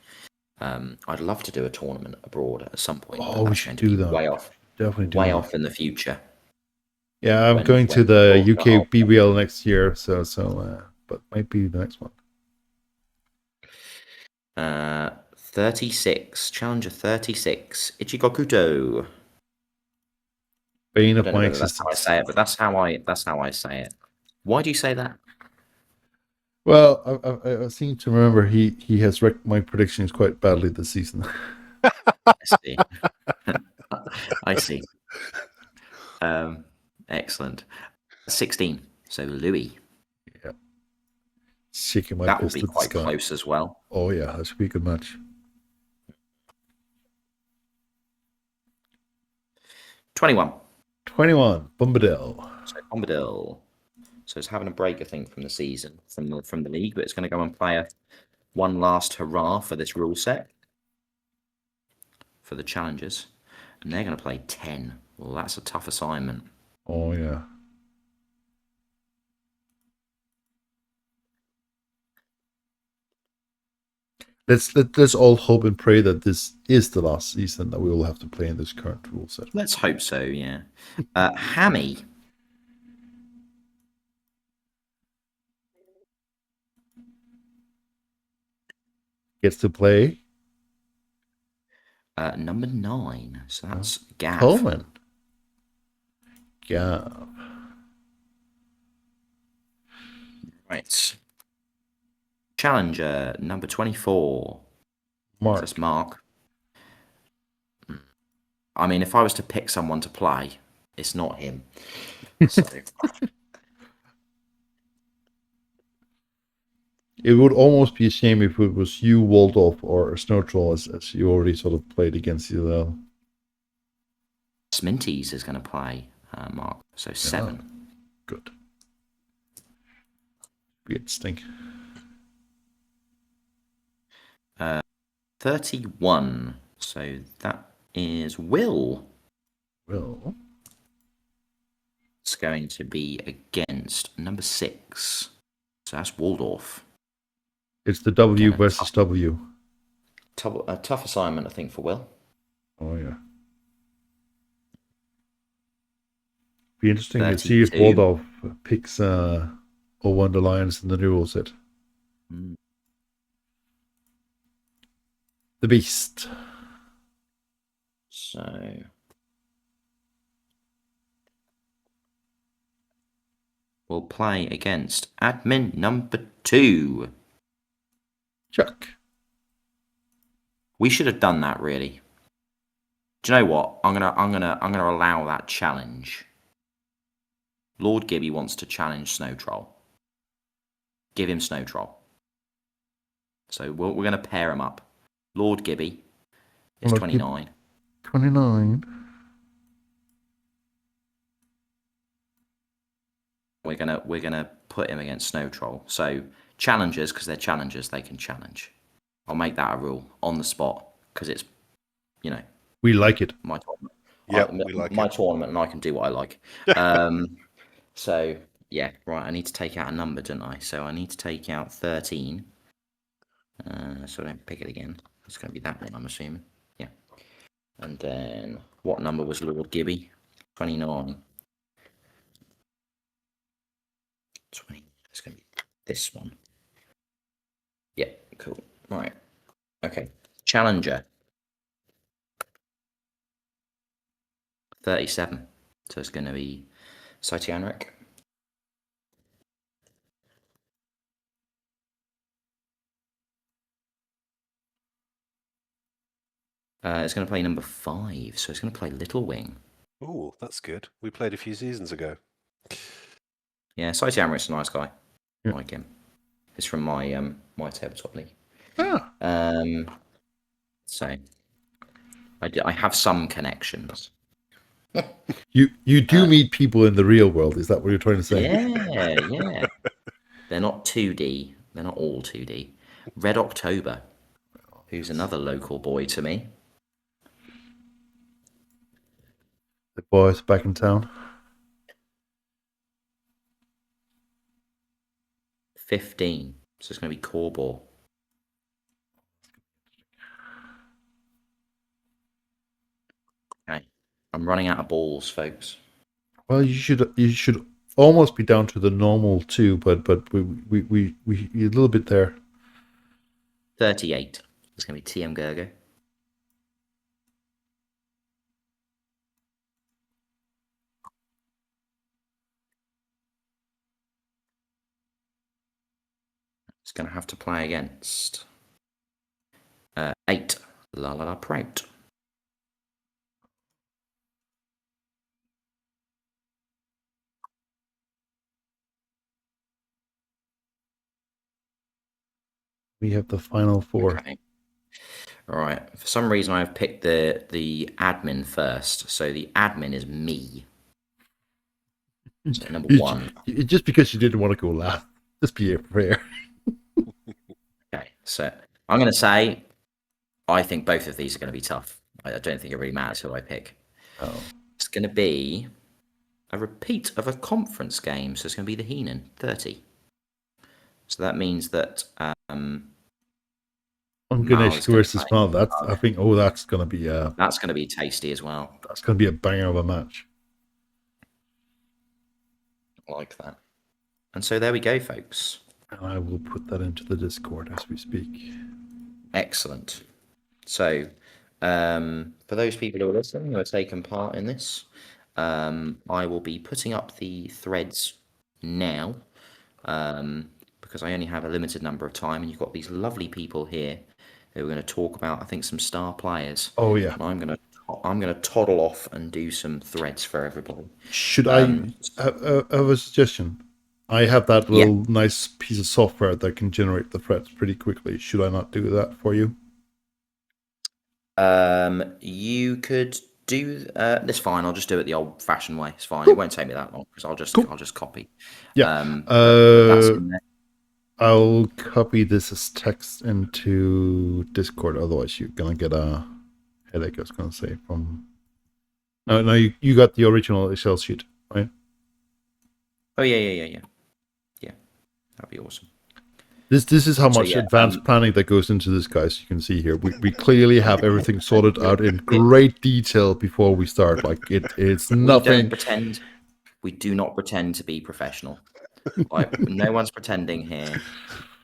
I'd love to do a tournament abroad at some point. Oh, we should do that. Way off. Definitely do Way that. off in the future. Yeah, I'm going to the UKBBL next year, but might be the next one. 36, Challenger 36, Ichigokuto. Bane I of don't my know whether that's how I existence. say it, but that's how I say it. Why do you say that? Well, I seem to remember he has wrecked my predictions quite badly this season. I see. I see. Excellent. 16. So Louis. Yeah. Shaking my That will fist be at the quite sky. close as well. Oh yeah, that should be a good match. 21. 21, Bombadil. So Bombadil. So it's having a break, I think, from the season, from the league, but it's going to go and play one last hurrah for this rule set for the challengers, and they're going to play 10. Well, that's a tough assignment. Oh yeah. Let's all hope and pray that this is the last season that we will have to play in this current rule set. Let's hope so, yeah. Hammy. Gets to play Number 9. So that's Gav. Coleman. Gav. Right. Challenger number 24. Mark. So that's Mark. I mean, if I was to pick someone to play, it's not him. So. It would almost be a shame if it was you, Waldorf, or Snowtroll, as you already sort of played against you. Sminties is going to play, Mark. So 7. Yeah. Good. Weird stink. 31. So that is Will. Well, It's going to be against number 6. So that's Waldorf. it's the W Again, versus W. A tough assignment, I think, for Will. Oh yeah. Be interesting to see if 32. Waldorf picks over the Lions in the new rule set. Mm. The Beast. So we'll play against admin number 2. Chuck. We should have done that, really. Do you know what? I'm gonna allow that challenge. Lord Gibby wants to challenge Snow Troll. Give him Snow Troll. So we're going to pair him up. Lord Gibby is 29. 29. We're gonna put him against Snow Troll. So challengers, because they're challengers, they can challenge. I'll make that a rule on the spot because it's, We like it. my tournament. Yeah, we like my it. tournament, and I can do what I like. So yeah, right. I need to take out a number, don't I? So I need to take out 13. So I don't pick it again. It's going to be that one, I'm assuming. Yeah. And then what number was Lord Gibby? 29. 20. It's going to be this one. Yeah, cool. Right. Okay. Challenger. 37. So it's going to be Sotianric. It's going to play number 5. So it's going to play LittleWing. Oh, that's good. We played a few seasons ago. Yeah, Sotianric's a nice guy. Yeah. I like him. It's from my tabletop league. Ah. So I have some connections. You do meet people in the real world. Is that what you're trying to say? Yeah. They're not 2D. They're not all 2D. Red October, who's another local boy to me. The boys back in town. 15. So it's going to be core ball. Okay. I'm running out of balls, folks. Well, you should almost be down to the normal too, but we a little bit there. 38. It's going to be TM Gergo. It's going to have to play against 8. La La La Prout. We have the final 4. Okay. All right. For some reason, I've picked the admin first. So the admin is me. So number 1. Just because you didn't want to go last, just be fair. Okay. So I'm going to say I think both of these are going to be tough. I don't think it really matters who I pick. Oh. It's going to be a repeat of a conference game. So it's going to be the Heenan 30. So that means that On Ganesh versus Mal, that's I think. Oh, that's gonna be that's going to be tasty as well. That's gonna be a banger of a match. I like that. And so there we go, folks. And I will put that into the Discord as we speak. Excellent. So, for those people who are listening, who are taking part in this, I will be putting up the threads now, because I only have a limited number of time, and you've got these lovely people here who are going to talk about, I think, some star players. Oh yeah. And I'm gonna toddle off and do some threads for everybody. Should I have a suggestion? I have that little nice piece of software that can generate the threads pretty quickly. Should I not do that for you? You could do that's fine. I'll just do it the old-fashioned way. It's fine. Cool. It won't take me that long because I'll just copy. Yeah. That's in there. I'll copy this as text into Discord. Otherwise, you're gonna get a headache. I was gonna say from. No, you got the original Excel sheet, right? Oh yeah. That'd be awesome. This is how much advanced planning that goes into this, guys. You can see here. We clearly have everything sorted out in great detail before we start. Like it's nothing. We do not pretend to be professional. Like no one's pretending here.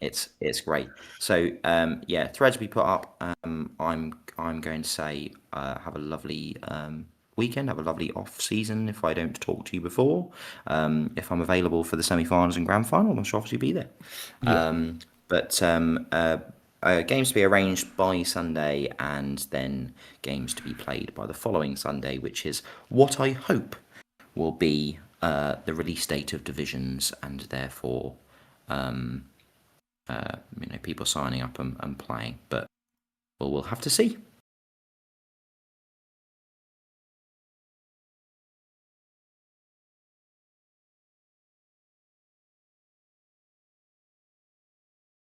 It's great. So threads will be put up. I'm going to say have a lovely weekend, have a lovely off season if I don't talk to you before. If I'm available for the semi-finals and grand final, I shall obviously be there. Games to be arranged by Sunday and then games to be played by the following Sunday, which is what I hope will be the release date of divisions and therefore people signing up and playing, but we'll have to see.